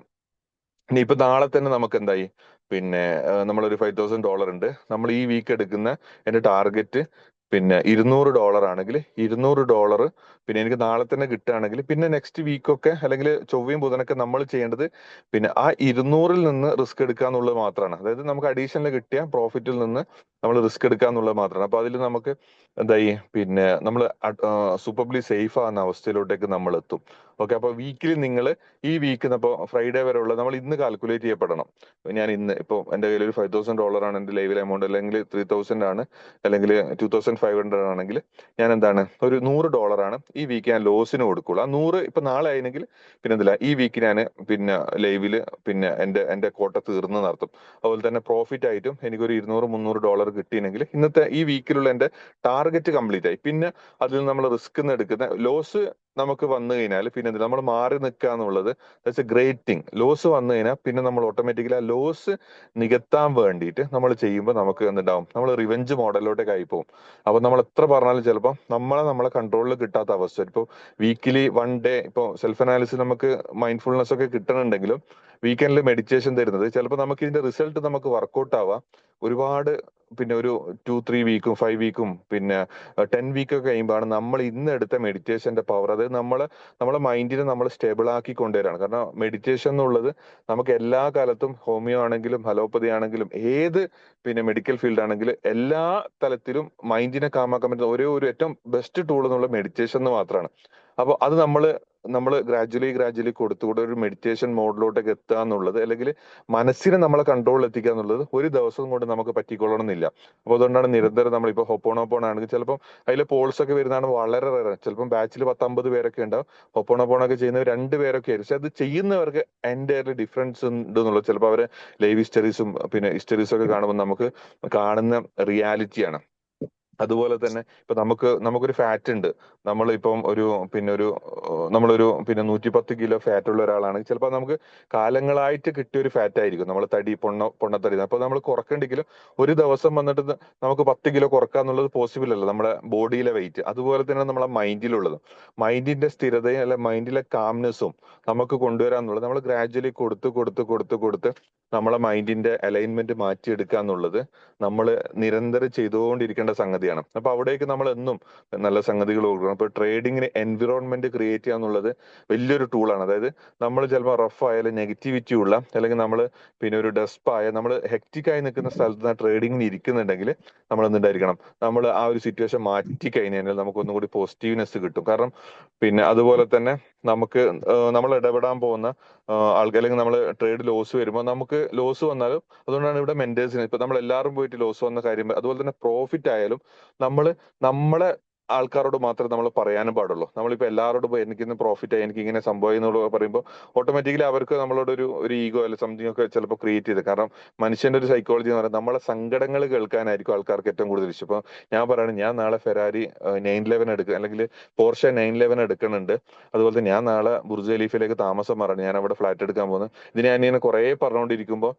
ഇനിയിപ്പോ നാളെ തന്നെ നമുക്ക് എന്തായി, പിന്നെ നമ്മളൊരു $5000 ഉണ്ട്, നമ്മൾ ഈ വീക്ക് എടുക്കുന്ന എന്റെ ടാർഗറ്റ് പിന്നെ $200 ആണെങ്കിൽ $200 പിന്നെ എനിക്ക് നാളെ തന്നെ കിട്ടുകയാണെങ്കിൽ പിന്നെ നെക്സ്റ്റ് വീക്കൊക്കെ അല്ലെങ്കിൽ ചൊവ്വയും ബുധനൊക്കെ നമ്മൾ ചെയ്യേണ്ടത് പിന്നെ ആ 200-ൽ നിന്ന് റിസ്ക് എടുക്കുക എന്നുള്ളത് മാത്രമാണ്. അതായത് നമുക്ക് അഡീഷണൽ കിട്ടിയ പ്രോഫിറ്റിൽ നിന്ന് നമ്മൾ റിസ്ക് എടുക്കുക എന്നുള്ളത് മാത്രമാണ്. അപ്പൊ അതിൽ നമുക്ക് എന്തായി, പിന്നെ നമ്മൾ സൂപ്പർബിലി സേഫ് ആകുന്ന അവസ്ഥയിലോട്ടേക്ക് നമ്മൾ എത്തും. ഓക്കെ, അപ്പൊ വീക്കിലി നിങ്ങൾ ഈ വീക്ക് ഇപ്പോൾ ഫ്രൈഡേ വരെ ഉള്ള നമ്മൾ ഇന്ന് കാൽക്കുലേറ്റ് ചെയ്യപ്പെടണം. ഞാൻ ഇന്ന് ഇപ്പോൾ എന്റെ കയ്യിൽ ഒരു $5000 ആണ് എന്റെ ലൈവിൽ എമൗണ്ട്, അല്ലെങ്കിൽ 3000 ആണ്, അല്ലെങ്കിൽ 2500 ആണെങ്കിൽ ഞാൻ എന്താണ് ഒരു $100 ആണ് ഈ വീക്ക് ഞാൻ ലോസിന് കൊടുക്കുള്ളൂ. ആ 100 ഇപ്പൊ നാളെ ആയിരുന്നെങ്കിൽ പിന്നെ എന്തില്ല, ഈ വീക്ക് ഞാൻ പിന്നെ ലൈവില് പിന്നെ എന്റെ കോട്ട തീർന്നു നടത്തും. അതുപോലെ തന്നെ പ്രോഫിറ്റ് ആയിട്ടും എനിക്കൊരു $200-300 കിട്ടിയെങ്കിൽ ഇന്നത്തെ ഈ വീക്കിലുള്ള എന്റെ ടാർഗറ്റ് കംപ്ലീറ്റ് ആയി. പിന്നെ അതിൽ നമ്മൾ റിസ്ക് എടുക്കുന്ന ലോസ് നമുക്ക് വന്നു കഴിഞ്ഞാൽ പിന്നെ നമ്മൾ മാറി നിൽക്കുക എന്നുള്ളത് that's a great thing. Loss വന്നു കഴിഞ്ഞാൽ പിന്നെ നമ്മൾ ഓട്ടോമാറ്റിക്കലി ആ ലോസ് നികത്താൻ വേണ്ടിയിട്ട് നമ്മൾ ചെയ്യുമ്പോൾ നമുക്ക് എന്തുണ്ടാവും, നമ്മൾ റിവെഞ്ച് മോഡലിലോട്ടേക്ക് ആയി പോകും. അപ്പൊ നമ്മൾ എത്ര പറഞ്ഞാലും ചിലപ്പോൾ നമ്മളെ കൺട്രോളിൽ കിട്ടാത്ത അവസ്ഥ. ഇപ്പോൾ വീക്കിലി 1 ഡേ ഇപ്പോൾ സെൽഫ് അനാലിസിസ് നമുക്ക് മൈൻഡ്ഫുൾനെസ് ഒക്കെ കിട്ടണമെങ്കിലും വീക്കെൻഡിൽ മെഡിറ്റേഷൻ തരുന്നത് ചിലപ്പോൾ നമുക്ക് ഇതിന്റെ റിസൾട്ട് നമുക്ക് വർക്കൗട്ട് ആവാം ഒരുപാട് പിന്നെ ഒരു 2-3 വീക്കും 5 വീക്കും പിന്നെ 10 വീക്കൊക്കെ കഴിയുമ്പോഴാണ് നമ്മൾ ഇന്ന് എടുത്ത മെഡിറ്റേഷന്റെ പവർ. അതായത് നമ്മളെ മൈൻഡിനെ നമ്മൾ സ്റ്റേബിൾ ആക്കി കൊണ്ടുവരാണ്. കാരണം മെഡിറ്റേഷൻ എന്നുള്ളത് നമുക്ക് എല്ലാ കാലത്തും ഹോമിയോ ആണെങ്കിലും അലോപ്പതി ആണെങ്കിലും ഏത് പിന്നെ മെഡിക്കൽ ഫീൽഡ് ആണെങ്കിലും എല്ലാ തലത്തിലും മൈൻഡിനെ കാമാക്കാൻ പറ്റുന്ന ഒരു ഏറ്റവും ബെസ്റ്റ് ടൂൾ എന്നുള്ള മെഡിറ്റേഷൻ എന്ന് മാത്രമാണ്. അപ്പോൾ അത് നമ്മൾ ഗ്രാജുവലി കൊടുത്തുകൂടെ ഒരു മെഡിറ്റേഷൻ മോഡിലോട്ടൊക്കെ എത്തുക എന്നുള്ളത്, അല്ലെങ്കിൽ മനസ്സിനെ നമ്മളെ കൺട്രോളിൽ എത്തിക്കുക എന്നുള്ളത് ഒരു ദിവസം കൊണ്ട് നമുക്ക് പറ്റിക്കൊള്ളണം എന്നില്ല. അപ്പൊ അതുകൊണ്ടാണ് നിരന്തരം നമ്മളിപ്പോ ഹൊപ്പോണോപ്പോൺ ആണെങ്കിൽ ചിലപ്പോൾ അതിലെ പോൾസ് ഒക്കെ വരുന്നതാണ് വളരെ റയർ. ചിലപ്പോൾ ബാച്ചിൽ 10-50 പേരൊക്കെ ഉണ്ടാവും, ഹൊപ്പോണോപ്പോണൊക്കെ ചെയ്യുന്നവർ 2 പേരൊക്കെ ആയിരിക്കും. പക്ഷെ അത് ചെയ്യുന്നവർക്ക് എൻ്റെ ഡിഫറൻസ് ഉണ്ട് എന്നുള്ളത് ചിലപ്പോൾ അവരെ ലൈവ് ഹിസ്റ്ററീസും പിന്നെ ഹിസ്റ്ററീസും ഒക്കെ കാണുമ്പോൾ നമുക്ക് കാണുന്ന റിയാലിറ്റിയാണ്. അതുപോലെ തന്നെ ഇപ്പൊ നമുക്കൊരു ഫാറ്റ് ഉണ്ട്, നമ്മളിപ്പം നമ്മളൊരു പിന്നെ 110 കിലോ ഫാറ്റ് ഉള്ള ഒരാളാണെങ്കിൽ ചിലപ്പോൾ നമുക്ക് കാലങ്ങളായിട്ട് കിട്ടിയ ഒരു ഫാറ്റ് ആയിരിക്കും, നമ്മൾ പൊണ്ണത്തടി. അപ്പൊ നമ്മൾ കുറക്കണ്ടെങ്കിലും ഒരു ദിവസം വന്നിട്ട് നമുക്ക് 10 കിലോ കുറക്കാന്നുള്ളത് പോസിബിൾ അല്ല, നമ്മുടെ ബോഡിയിലെ വെയിറ്റ്. അതുപോലെ തന്നെ നമ്മളെ മൈൻഡിലുള്ളത്, മൈൻഡിന്റെ സ്ഥിരതയും അല്ലെ മൈൻഡിലെ കാംനെസ്സും നമുക്ക് കൊണ്ടുവരാന്നുള്ളത് നമ്മൾ ഗ്രാജുവലി കൊടുത്ത് നമ്മളെ മൈൻഡിന്റെ അലൈൻമെന്റ് മാറ്റിയെടുക്കുക എന്നുള്ളത് നമ്മൾ നിരന്തരം ചെയ്തുകൊണ്ടിരിക്കേണ്ട സംഗതിയാണ്. അപ്പൊ അവിടേക്ക് നമ്മൾ എന്നും നല്ല സംഗതികൾ കൊടുക്കണം. ഇപ്പൊ ട്രേഡിങ്ങിന് എൻവിറോൺമെന്റ് ക്രിയേറ്റ് ചെയ്യുക എന്നുള്ളത് വലിയൊരു ടൂളാണ്. അതായത് നമ്മൾ ചിലപ്പോൾ റഫ് ആയാലും നെഗറ്റിവിറ്റി ഉള്ള, അല്ലെങ്കിൽ നമ്മൾ പിന്നെ ഒരു ഡെസ്പായ, നമ്മൾ ഹെക്റ്റിക് ആയി നിൽക്കുന്ന സ്ഥലത്ത് ട്രേഡിങ്ങിന് ഇരിക്കുന്നുണ്ടെങ്കിൽ നമ്മൾ എന്തുണ്ടായിരിക്കണം, നമ്മൾ ആ ഒരു സിറ്റുവേഷൻ മാറ്റി കഴിഞ്ഞാൽ നമുക്ക് ഒന്നും കൂടി പോസിറ്റീവ്നെസ് കിട്ടും. കാരണം പിന്നെ അതുപോലെ തന്നെ നമുക്ക് നമ്മൾ ഇടപെടാൻ പോകുന്ന ആൾക്കാർ, അല്ലെങ്കിൽ നമ്മൾ ട്രേഡ് ലോസ് വരുമ്പോൾ നമുക്ക് ലോസ് വന്നാലും, അതുകൊണ്ടാണ് ഇവിടെ മെന്റേഴ്സിന് ഇപ്പൊ നമ്മൾ എല്ലാവരും പോയിട്ട് ലോസ് വന്ന കാര്യം, അതുപോലെ തന്നെ പ്രോഫിറ്റ് ആയാലും നമ്മളെ ആൾക്കാരോട് മാത്രമേ നമ്മൾ പറയാനും പാടുള്ളൂ. നമ്മളിപ്പോ എല്ലാവരോടും എനിക്കിന്ന് പ്രോഫിറ്റ് ആയി, എനിക്ക് ഇങ്ങനെ സംഭവം എന്നുള്ളത് പറയുമ്പോൾ ഓട്ടോമാറ്റിക്കലി അവർക്ക് നമ്മളോട് ഒരു ഈഗോ അല്ല സംതിങ് ഒക്കെ ചിലപ്പോൾ ക്രിയേറ്റ് ചെയ്ത്. കാരണം മനുഷ്യന്റെ ഒരു സൈക്കോളജി എന്ന് പറയുന്നത് നമ്മളെ സങ്കടങ്ങൾ കേൾക്കാനായിരിക്കും ആൾക്കാർക്ക് ഏറ്റവും കൂടുതൽ ഇഷ്ടം. ഇപ്പൊ ഞാൻ പറയാണ്, ഞാൻ നാളെ ഫെരാരി 911 എടുക്കുക, അല്ലെങ്കിൽ പോർഷെ 911 എടുക്കുന്നുണ്ട്, അതുപോലെ തന്നെ ഞാൻ നാളെ ബുർജ് ഖലീഫയിലേക്ക് താമസം മാറാണ്, ഞാൻ അവിടെ ഫ്ലാറ്റ് എടുക്കാൻ പോകുന്നത്. ഇത് ഞാൻ ഇങ്ങനെ കുറെ പറഞ്ഞുകൊണ്ടിരിക്കുമ്പോൾ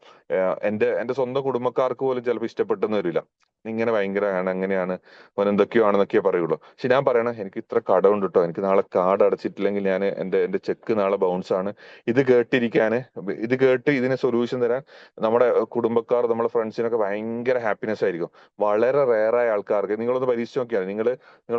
എന്റെ സ്വന്തം കുടുംബക്കാർക്ക് പോലും ചിലപ്പോൾ ഇഷ്ടപ്പെട്ടെന്ന് വരില്ല. ഇങ്ങനെ ഭയങ്കരമാണ്, അങ്ങനെയാണ്, അവൻ എന്തൊക്കെയോ ആണെന്നൊക്കെ പറയുള്ളൂ. പക്ഷെ ഞാൻ പറയണ, എനിക്ക് ഇത്ര കടമുണ്ട് കേട്ടോ, എനിക്ക് നാളെ കാർഡ് അടച്ചിട്ടില്ലെങ്കിൽ ഞാൻ എന്റെ ചെക്ക് നാളെ ബൗൺസ് ആണ്. ഇത് കേട്ടിരിക്കാന്, ഇത് കേട്ട് ഇതിന് സൊല്യൂഷൻ തരാൻ നമ്മുടെ കുടുംബക്കാർ, നമ്മുടെ ഫ്രണ്ട്സിനൊക്കെ ഭയങ്കര ഹാപ്പിനെസ് ആയിരിക്കും. വളരെ റെയറായ ആൾക്കാർക്ക് നിങ്ങളൊന്ന് പരീക്ഷിച്ച് നോക്കിയാൽ, നിങ്ങൾ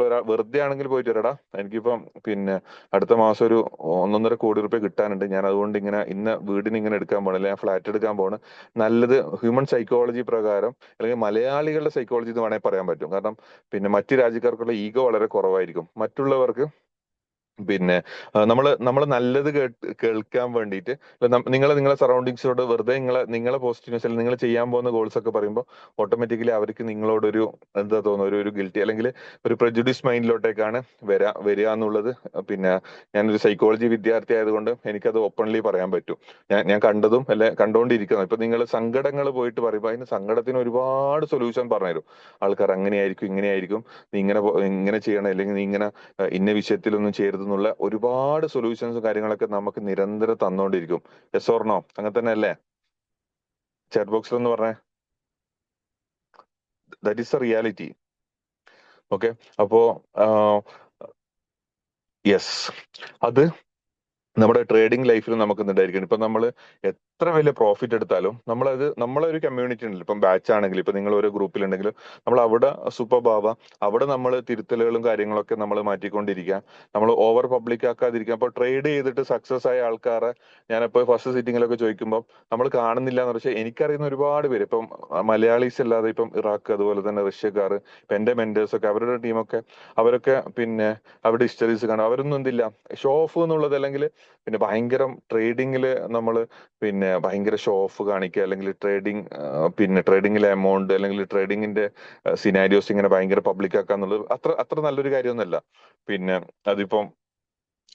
ഒരാൾ വെറുതെ ആണെങ്കിൽ പോയിട്ട് വരടാ, എനിക്കിപ്പം പിന്നെ അടുത്ത മാസം ഒരു 1.5 കോടി കിട്ടാനുണ്ട്, ഞാൻ അതുകൊണ്ട് ഇങ്ങനെ ഇന്ന വീടിന് ഇങ്ങനെ എടുക്കാൻ പോകണം, അല്ലെങ്കിൽ ഞാൻ ഫ്ലാറ്റ് എടുക്കാൻ പോകണം. നല്ലത് ഹ്യൂമൻ സൈക്കോളജി പ്രകാരം, അല്ലെങ്കിൽ മലയാളികളുടെ സൈക്കോളജി എന്ന് വേണമെങ്കിൽ പറയാൻ പറ്റും. കാരണം പിന്നെ മറ്റു രാജ്യക്കാർക്കുള്ള ഈഗോ വളരെ കുറവായിരിക്കും. മറ്റുള്ളവർക്ക് പിന്നെ നമ്മൾ നല്ലത് കേൾക്കാൻ വേണ്ടിയിട്ട് നിങ്ങളെ സറൗണ്ടിങ്സിനോട് വെറുതെ നിങ്ങളെ പോസിറ്റീവ്നെസ്, അല്ലെങ്കിൽ നിങ്ങൾ ചെയ്യാൻ പോകുന്ന ഗോൾസ് ഒക്കെ പറയുമ്പോൾ ഓട്ടോമാറ്റിക്കലി അവർക്ക് നിങ്ങളോടൊരു എന്താ തോന്നുന്നു, ഒരു ഗിൽറ്റി, അല്ലെങ്കിൽ ഒരു പ്രജുഡിസ് മൈൻഡിലോട്ടേക്കാണ് വരിക എന്നുള്ളത്. പിന്നെ ഞാനൊരു സൈക്കോളജി വിദ്യാർത്ഥി ആയതുകൊണ്ട് എനിക്കത് ഓപ്പൺലി പറയാൻ പറ്റും. ഞാൻ കണ്ടതും അല്ലെ കണ്ടുകൊണ്ടിരിക്കുന്നത്. ഇപ്പൊ നിങ്ങൾ സങ്കടങ്ങൾ പോയിട്ട് പറയുമ്പോൾ അതിന് സങ്കടത്തിന് ഒരുപാട് സൊല്യൂഷൻ പറഞ്ഞുതരും ആൾക്കാർ. അങ്ങനെയായിരിക്കും, ഇങ്ങനെയായിരിക്കും, നീ ഇങ്ങനെ ചെയ്യണം, അല്ലെങ്കിൽ നീ ഇങ്ങനെ ഇന്ന വിഷയത്തിലൊന്നും ചേരുന്നുള്ള ഒരുപാട് സൊല്യൂഷൻസും കാര്യങ്ങളൊക്കെ നമുക്ക് നിരന്തരം തന്നുകൊണ്ടിരിക്കും. Yes or no? അങ്ങനെ തന്നെ അല്ലേ? ചാറ്റ് ബോക്സിൽ എന്ന് പറഞ്ഞേ, that is A reality. Okay, അപ്പോ യെസ്, അത് നമ്മുടെ ട്രേഡിംഗ് ലൈഫിൽ നമുക്ക് ഉണ്ടായിരിക്കണം. ഇപ്പൊ നമ്മൾ എത്ര വലിയ പ്രോഫിറ്റ് എടുത്താലും നമ്മളെ ഒരു കമ്മ്യൂണിറ്റി ഉണ്ടല്ലോ, ഇപ്പം ബാച്ച് ആണെങ്കിലും, ഇപ്പൊ നിങ്ങൾ ഒരു ഗ്രൂപ്പിലുണ്ടെങ്കിലും നമ്മൾ അവിടെ സൂപ്പർ ബാവ, അവിടെ നമ്മൾ തിരുത്തലുകളും കാര്യങ്ങളൊക്കെ നമ്മൾ മാറ്റിക്കൊണ്ടിരിക്കുക, നമ്മൾ ഓവർ പബ്ലിക് ആക്കാതിരിക്കുക. അപ്പൊ ട്രേഡ് ചെയ്തിട്ട് സക്സസ് ആയ ആൾക്കാരെ ഞാനിപ്പോ ഫസ്റ്റ് സിറ്റിങ്ങിലൊക്കെ ചോദിക്കുമ്പോൾ നമ്മൾ കാണുന്നില്ല എന്ന്. പക്ഷേ എനിക്കറിയുന്ന ഒരുപാട് പേര്, ഇപ്പം മലയാളീസ് അല്ലാതെ ഇപ്പം ഇറാഖ്, അതുപോലെ തന്നെ റഷ്യക്കാർ, ഇപ്പൊ എന്റെ മെന്റേഴ്സ് ഒക്കെ, അവരുടെ ടീമൊക്കെ, അവരൊക്കെ പിന്നെ അവരുടെ ഹിസ്റ്ററീസ് കാണും. അവരൊന്നും എന്തില്ല, ഷോ ഓഫ് എന്നുള്ളത്, അല്ലെങ്കിൽ പിന്നെ ഭയങ്കര ട്രേഡിങ്ങില് നമ്മൾ പിന്നെ ഭയങ്കര ഷോ ഓഫ് കാണിക്കുക, അല്ലെങ്കിൽ പിന്നെ ട്രേഡിങ്ങിലെ എമൗണ്ട്, അല്ലെങ്കിൽ ട്രേഡിങ്ങിന്റെ സിനാരിയോസ് ഇങ്ങനെ ഭയങ്കര പബ്ലിക് ആക്കുക എന്നുള്ളത് അത്ര അത്ര നല്ലൊരു കാര്യമൊന്നുമല്ല. പിന്നെ അതിപ്പം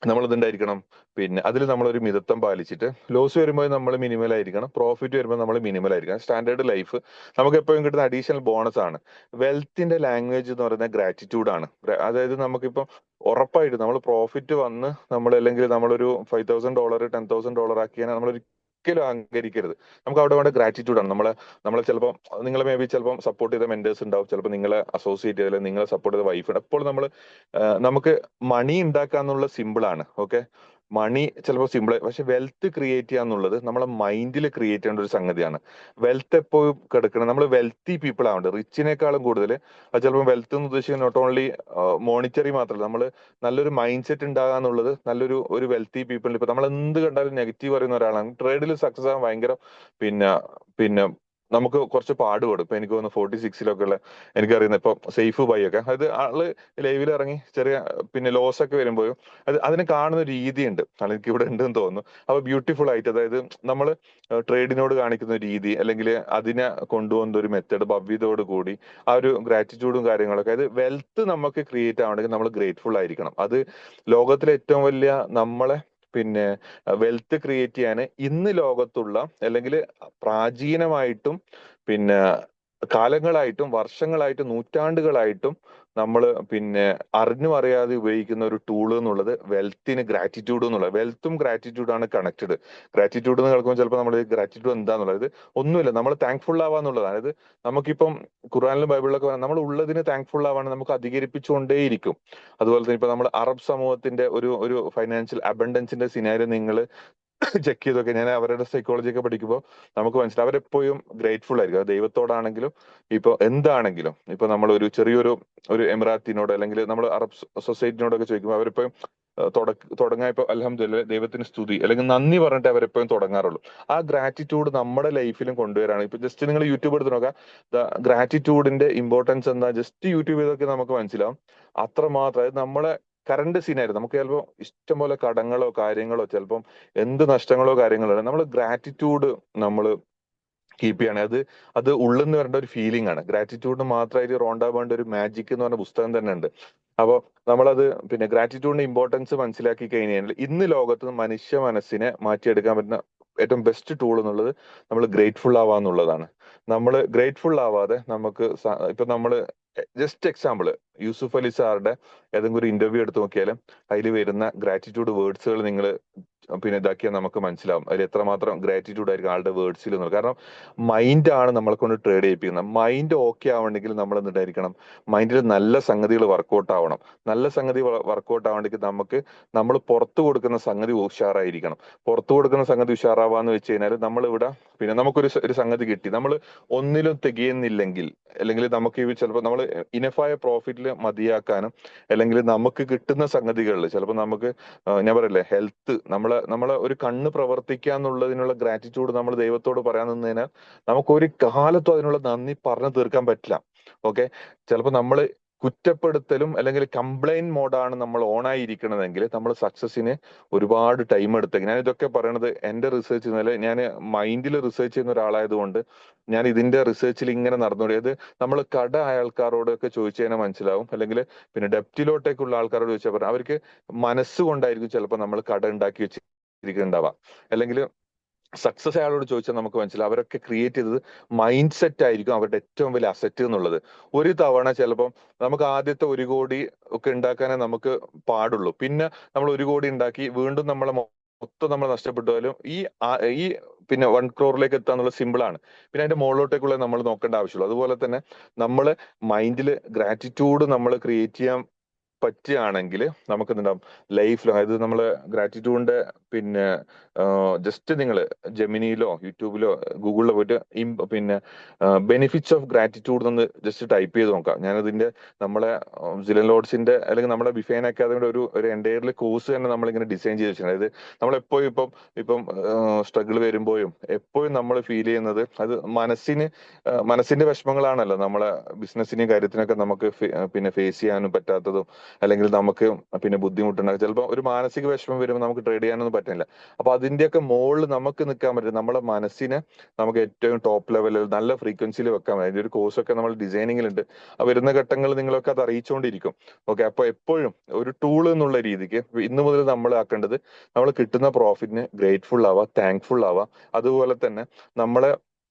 നമ്മൾ ഇതുണ്ടായിരിക്കണം, പിന്നെ അതിൽ നമ്മളൊരു മിതത്വം പാലിച്ചിട്ട്, ലോസ് വരുമ്പോൾ നമ്മൾ മിനിമൽ ആയിരിക്കണം, പ്രോഫിറ്റ് വരുമ്പോൾ നമ്മൾ മിനിമൽ ആയിരിക്കണം. സ്റ്റാൻഡേർഡ് ലൈഫ് നമുക്ക് എപ്പോഴും കിട്ടുന്ന അഡീഷണൽ ബോണസ് ആണ്. വെൽത്തിന്റെ ലാംഗ്വേജ് എന്ന് പറയുന്നത് ഗ്രാറ്റിറ്റ്യൂഡ് ആണ്. അതായത് നമുക്കിപ്പം ഉറപ്പായിട്ട് നമ്മൾ പ്രോഫിറ്റ് വന്ന് അല്ലെങ്കിൽ നമ്മളൊരു $5,000 $10,000 ആക്കിയാൽ നമ്മൾ ഒരിക്കലും അഹങ്കരിക്കരുത്. നമുക്ക് അവിടെ വേണ്ട ഗ്രാറ്റിറ്റ്യൂഡ് ആണ്. നമ്മളെ ചിലപ്പോൾ നിങ്ങളെ മേ ബി ചിലപ്പോൾ സപ്പോർട്ട് ചെയ്ത മെന്റേഴ്സ് ഉണ്ടാവും, ചിലപ്പോൾ നിങ്ങളെ അസോസിയേറ്റ് ചെയ്ത, നിങ്ങളെ സപ്പോർട്ട് ചെയ്ത വൈഫ് ഉണ്ട്. അപ്പോൾ നമുക്ക് മണി ഉണ്ടാക്കാന്നുള്ള സിമ്പിൾ ആണ്. ഓക്കെ, മണി ചിലപ്പോൾ സിമ്പിൾ, പക്ഷെ വെൽത്ത് ക്രിയേറ്റ് ചെയ്യാന്നുള്ളത് നമ്മളെ മൈൻഡിൽ ക്രിയേറ്റ് ചെയ്യേണ്ട ഒരു സംഗതിയാണ്. വെൽത്ത് എപ്പോഴും കിടക്കണം, നമ്മൾ വെൽത്തി പീപ്പിൾ ആവേണ്ടത്, റിച്ചിനേക്കാളും കൂടുതൽ. അത് ചിലപ്പോൾ വെൽത്ത് എന്ന് ഉദ്ദേശിക്കുന്നത് നോട്ട് ഓൺലി മോണിറ്ററി മാത്രമല്ല, നമ്മൾ നല്ലൊരു മൈൻഡ് സെറ്റ് ഉണ്ടാകുക എന്നുള്ളത് ഒരു വെൽത്തി പീപ്പിളിൽ. ഇപ്പൊ നമ്മൾ എന്ത് കണ്ടാലും നെഗറ്റീവ് പറയുന്ന ഒരാളാണ് ട്രേഡിൽ സക്സസ് ആകാൻ ഭയങ്കര പിന്നെ പിന്നെ നമുക്ക് കുറച്ച് പാടുപെടും. ഇപ്പൊ എനിക്ക് തോന്നുന്നു 46 ഉള്ള എനിക്കറിയുന്ന ഇപ്പൊ സേഫ് ബൈ ഒക്കെ, അത് ആള് ലൈവിൽ ഇറങ്ങി ചെറിയ പിന്നെ ലോസ് ഒക്കെ വരുമ്പോഴും അതിനെ കാണുന്ന ഒരു രീതിയുണ്ട്, എനിക്ക് ഇവിടെ ഉണ്ടെന്ന് തോന്നുന്നു. അപ്പൊ ബ്യൂട്ടിഫുൾ ആയിട്ട്, അതായത് നമ്മൾ ട്രേഡിനോട് കാണിക്കുന്ന രീതി, അല്ലെങ്കിൽ അതിനെ കൊണ്ടുപോകുന്ന ഒരു മെത്തേഡ്, ഭവ്യതയോട് കൂടി ആ ഒരു ഗ്രാറ്റിറ്റ്യൂഡും കാര്യങ്ങളൊക്കെ, അത് വെൽത്ത് നമുക്ക് ക്രിയേറ്റ് ആവണമെങ്കിൽ നമ്മൾ ഗ്രേറ്റ്ഫുൾ ആയിരിക്കണം. അത് ലോകത്തിലെ ഏറ്റവും വലിയ നമ്മളെ പിന്നെ വെൽത്ത് ക്രിയേറ്റ് ചെയ്യാൻ ഇന്ന് ലോകത്തുള്ള, അല്ലെങ്കിൽ പ്രാചീനമായിട്ടും പിന്നെ കാലങ്ങളായിട്ടും വർഷങ്ങളായിട്ടും നൂറ്റാണ്ടുകളായിട്ടും നമ്മൾ പിന്നെ അറിഞ്ഞും അറിയാതെ ഉപയോഗിക്കുന്ന ഒരു ടൂള് എന്നുള്ളത് വെൽത്തിന് ഗ്രാറ്റിറ്റ്യൂഡ് എന്നുള്ളത്. വെൽത്തും ഗ്രാറ്റിറ്റ്യൂഡാണ് കണക്റ്റഡ്. ഗ്രാറ്റിറ്റ്യൂഡ് എന്ന് കേൾക്കുമ്പോൾ ചിലപ്പോൾ നമ്മൾ ഗ്രാറ്റിറ്റ്യൂഡ് എന്താന്നുള്ളത് ഒന്നുമില്ല, നമ്മൾ താങ്ക്ഫുൾ ആവാന്നുള്ളതാണ്. അതായത് നമുക്കിപ്പം ഖുർആനിലും ബൈബിളിലൊക്കെ നമ്മൾ ഉള്ളതിന് താങ്ക്ഫുൾ ആവാണ്, നമുക്ക് അധികരിപ്പിച്ചുകൊണ്ടേയിരിക്കും. അതുപോലെ തന്നെ ഇപ്പൊ നമ്മൾ അറബ് സമൂഹത്തിന്റെ ഒരു ഫൈനാൻഷ്യൽ അബണ്ടൻസിന്റെ സിനാരിയോ നിങ്ങൾ ചെക്ക് ചെയ്തൊക്കെ, ഞാൻ അവരുടെ സൈക്കോളജി ഒക്കെ പഠിക്കുമ്പോൾ നമുക്ക് മനസ്സിലാവും, അവരെപ്പോഴും ഗ്രേറ്റ്ഫുൾ ആയിരിക്കും. അത് ദൈവത്തോടാണെങ്കിലും ഇപ്പൊ എന്താണെങ്കിലും. ഇപ്പൊ നമ്മൾ ഒരു എമിറാത്തിനോട്, അല്ലെങ്കിൽ നമ്മൾ അറബ് സൊസൈറ്റിനോടൊക്കെ ചോദിക്കുമ്പോൾ അവരെപ്പോഴും തുടങ്ങാൻ ഇപ്പൊ അൽഹംദുലില്ലാ ദൈവത്തിന് സ്തുതി, അല്ലെങ്കിൽ നന്ദി പറഞ്ഞിട്ട് അവരെപ്പോഴും തുടങ്ങാറുള്ളൂ. ആ ഗ്രാറ്റിറ്റ്യൂഡ് നമ്മുടെ ലൈഫിലും കൊണ്ടുവരാണ്. ഇപ്പൊ ജസ്റ്റ് നിങ്ങൾ യൂട്യൂബ് എടുത്ത് നോക്കാം, ഗ്രാറ്റിറ്റ്യൂഡിന്റെ ഇമ്പോർട്ടൻസ് എന്താ, ജസ്റ്റ് യൂട്യൂബ് ചെയ്തൊക്കെ നമുക്ക് മനസ്സിലാവും. അത്രമാത്രം, അതായത് നമ്മളെ കറണ്ട് സീനായിരുന്നു, നമുക്ക് ചിലപ്പോൾ ഇഷ്ടംപോലെ കടങ്ങളോ കാര്യങ്ങളോ, ചിലപ്പം എന്ത് നഷ്ടങ്ങളോ കാര്യങ്ങളോ, നമ്മൾ ഗ്രാറ്റിറ്റ്യൂഡ് നമ്മൾ കീപ്പ് ചെയ്യണേ. അത് ഉള്ളിൽ നിന്ന് വരേണ്ട ഒരു ഫീലിംഗ് ആണ്. ഗ്രാറ്റിറ്റ്യൂഡ് മാത്രമായിട്ട് റോണ്ടാ വേണ്ട ഒരു മാജിക് എന്ന് പറഞ്ഞ പുസ്തകം തന്നെ ഉണ്ട്. അപ്പോൾ നമ്മളത് പിന്നെ ഗ്രാറ്റിറ്റ്യൂഡിന്റെ ഇമ്പോർട്ടൻസ് മനസ്സിലാക്കി കഴിഞ്ഞാൽ ഇന്ന് ലോകത്ത് മനുഷ്യ മനസ്സിനെ മാറ്റിയെടുക്കാൻ പറ്റുന്ന ഏറ്റവും ബെസ്റ്റ് ടൂൾ എന്നുള്ളത് നമ്മൾ ഗ്രേറ്റ്ഫുൾ ആവാന്നുള്ളതാണ്. നമ്മൾ ഗ്രേറ്റ്ഫുൾ ആവാതെ നമുക്ക് ഇപ്പൊ നമ്മൾ ജസ്റ്റ് എക്സാമ്പിൾ യൂസുഫ് അലി സാറുടെ ഏതെങ്കിലും ഒരു ഇന്റർവ്യൂ എടുത്ത് നോക്കിയാലും അതിൽ വരുന്ന ഗ്രാറ്റിറ്റ്യൂഡ് വേർഡ്സുകൾ നിങ്ങൾ പിന്നെ ഇതാക്കിയാൽ നമുക്ക് മനസ്സിലാവും അതിൽ എത്രമാത്രം ഗ്രാറ്റിറ്റ്യൂഡ് ആയിരിക്കും ആളുടെ വേർഡ്സിൽ എന്നുള്ളത്. കാരണം മൈൻഡ് ആണ് നമ്മളെ കൊണ്ട് ട്രേഡ് ചെയ്യിപ്പിക്കുന്നത്. മൈൻഡ് ഓക്കെ ആവണമെങ്കിൽ നമ്മൾ എന്തുണ്ടായിരിക്കണം, മൈൻഡിൽ നല്ല സംഗതികൾ വർക്കൗട്ട് ആവണം. നല്ല സംഗതി വർക്കൗട്ട് ആവണമെങ്കിൽ നമ്മൾ പുറത്തു കൊടുക്കുന്ന സംഗതി ഉഷാറായിരിക്കണം. പുറത്തു കൊടുക്കുന്ന സംഗതി ഉഷാറാവാന്ന് വെച്ച് കഴിഞ്ഞാൽ നമ്മളിവിടെ പിന്നെ ഒരു സംഗതി കിട്ടി, നമ്മൾ ഒന്നിലും തികയുന്നില്ലെങ്കിൽ, അല്ലെങ്കിൽ നമുക്ക് ചിലപ്പോൾ നമ്മൾ ഇനഫായ പ്രോഫിറ്റിൽ മതിയാക്കാനും, അല്ലെങ്കിൽ നമുക്ക് കിട്ടുന്ന സംഗതികളിൽ ചിലപ്പോൾ നമുക്ക് ഞാൻ പറയല്ലേ ഹെൽത്ത്, നമ്മളെ ഒരു കണ്ണ് പ്രവർത്തിക്കാന്നുള്ളതിനുള്ള ഗ്രാറ്റിറ്റ്യൂഡ് നമ്മൾ ദൈവത്തോട് പറയാൻ നിന്ന് കഴിഞ്ഞാൽ നമുക്ക് ഒരു കാലത്തും അതിനുള്ള നന്ദി പറഞ്ഞു തീർക്കാൻ പറ്റില്ല. ഓക്കെ, ചിലപ്പോൾ നമ്മൾ കുറ്റപ്പെടുത്തലും അല്ലെങ്കിൽ കംപ്ലൈന്റ് മോഡാണ് നമ്മൾ ഓൺ ആയിരിക്കണതെങ്കിൽ നമ്മൾ സക്സസിന് ഒരുപാട് ടൈം എടുത്തേക്ക്. ഞാൻ ഇതൊക്കെ പറയണത് എന്റെ റിസർച്ച്, ഞാൻ മൈൻഡിൽ റിസർച്ച് ചെയ്യുന്ന ഒരാളായതുകൊണ്ട് ഞാൻ ഇതിന്റെ റിസർച്ചിൽ ഇങ്ങനെ നടന്നുകൂടിയത്. നമ്മൾ കട ആൾക്കാരോടൊക്കെ ചോദിച്ചു കഴിഞ്ഞാൽ മനസ്സിലാവും, അല്ലെങ്കിൽ പിന്നെ ഡെപ്റ്റിലോട്ടേക്കുള്ള ആൾക്കാരോട് ചോദിച്ചാൽ പറയാം, അവർക്ക് മനസ്സുകൊണ്ടായിരിക്കും ചിലപ്പോൾ നമ്മൾ കട ഉണ്ടാക്കി വെച്ചിരിക്കുന്നുണ്ടാവാം. അല്ലെങ്കിൽ സക്സസ് അയാളോട് ചോദിച്ചാൽ നമുക്ക് മനസ്സിലാവും, അവരൊക്കെ ക്രിയേറ്റ് ചെയ്തത് മൈൻഡ് സെറ്റ് ആയിരിക്കും അവരുടെ ഏറ്റവും വലിയ അസറ്റ് എന്നുള്ളത്. ഒരു തവണ ചിലപ്പം നമുക്ക് ആദ്യത്തെ 1 കോടി ഒക്കെ ഉണ്ടാക്കാനേ നമുക്ക് പാടുള്ളൂ. പിന്നെ നമ്മൾ 1 കോടി ഉണ്ടാക്കി വീണ്ടും മൊത്തം നമ്മൾ നഷ്ടപ്പെട്ടാലും ഈ പിന്നെ 1 crore എത്താന്നുള്ള സിമ്പിൾ ആണ്. പിന്നെ അതിന്റെ മുകളിലോട്ടേക്കുള്ള നമ്മൾ നോക്കേണ്ട ആവശ്യമുള്ളൂ. അതുപോലെ തന്നെ നമ്മൾ മൈൻഡിൽ ഗ്രാറ്റിറ്റ്യൂഡ് നമ്മൾ ക്രിയേറ്റ് ചെയ്യാൻ പറ്റുകയാണെങ്കിൽ നമുക്ക് എന്തുണ്ടാവും ലൈഫിൽ, അതായത് നമ്മള് ഗ്രാറ്റിറ്റ്യൂഡിന്റെ പിന്നെ ജസ്റ്റ് നിങ്ങൾ ജെമിനിയിലോ യൂട്യൂബിലോ ഗൂഗിളിലോ പോയിട്ട് പിന്നെ ബെനിഫിറ്റ്സ് ഓഫ് ഗ്രാറ്റിറ്റ്യൂഡ് എന്ന് ജസ്റ്റ് ടൈപ്പ് ചെയ്ത് നോക്കാം. ഞാനതിന്റെ നമ്മളെ സിലൻ ലോഡ്സിന്റെ അല്ലെങ്കിൽ നമ്മുടെ ബിഫൈൻ അക്കാദമിയുടെ ഒരു എൻറ്റയർലി കോഴ്സ് തന്നെ നമ്മളിങ്ങനെ ഡിസൈൻ ചെയ്ത് വെച്ചിട്ടുണ്ട്. അതായത് നമ്മളെപ്പോഴും ഇപ്പം സ്ട്രഗിൾ വരുമ്പോഴും എപ്പോഴും നമ്മൾ ഫീൽ ചെയ്യുന്നത് അത് മനസ്സിന്റെ വിഷമങ്ങളാണല്ലോ നമ്മളെ ബിസിനസ്സിനെയും കാര്യത്തിനൊക്കെ നമുക്ക് പിന്നെ ഫേസ് ചെയ്യാനും പറ്റാത്തതും, അല്ലെങ്കിൽ നമുക്ക് പിന്നെ ബുദ്ധിമുട്ടുണ്ടാകും. ചിലപ്പോൾ ഒരു മാനസിക വിഷമം വരുമ്പോൾ നമുക്ക് ട്രേഡ് ചെയ്യാനൊന്നും പറ്റില്ല. അപ്പൊ അതിന്റെയൊക്കെ മുകളിൽ നമുക്ക് നിൽക്കാൻ പറ്റും, നമ്മളെ മനസ്സിനെ നമുക്ക് ഏറ്റവും ടോപ്പ് ലെവലിൽ നല്ല ഫ്രീക്വൻസിയിൽ വെക്കാൻ പറ്റും. അതിന്റെ ഒരു കോഴ്സൊക്കെ നമ്മൾ ഡിസൈനിങ്ങിലുണ്ട്. ആ വരുന്ന ഘട്ടങ്ങൾ നിങ്ങളൊക്കെ അത് അറിയിച്ചുകൊണ്ടിരിക്കും. ഓക്കെ, അപ്പൊ എപ്പോഴും ഒരു ടൂൾ എന്നുള്ള രീതിക്ക് ഇന്ന് മുതൽ നമ്മൾ ആക്കേണ്ടത് നമ്മൾ കിട്ടുന്ന പ്രോഫിറ്റിന് ഗ്രേറ്റ്ഫുൾ ആവാം, താങ്ക്ഫുൾ ആവാം. അതുപോലെ തന്നെ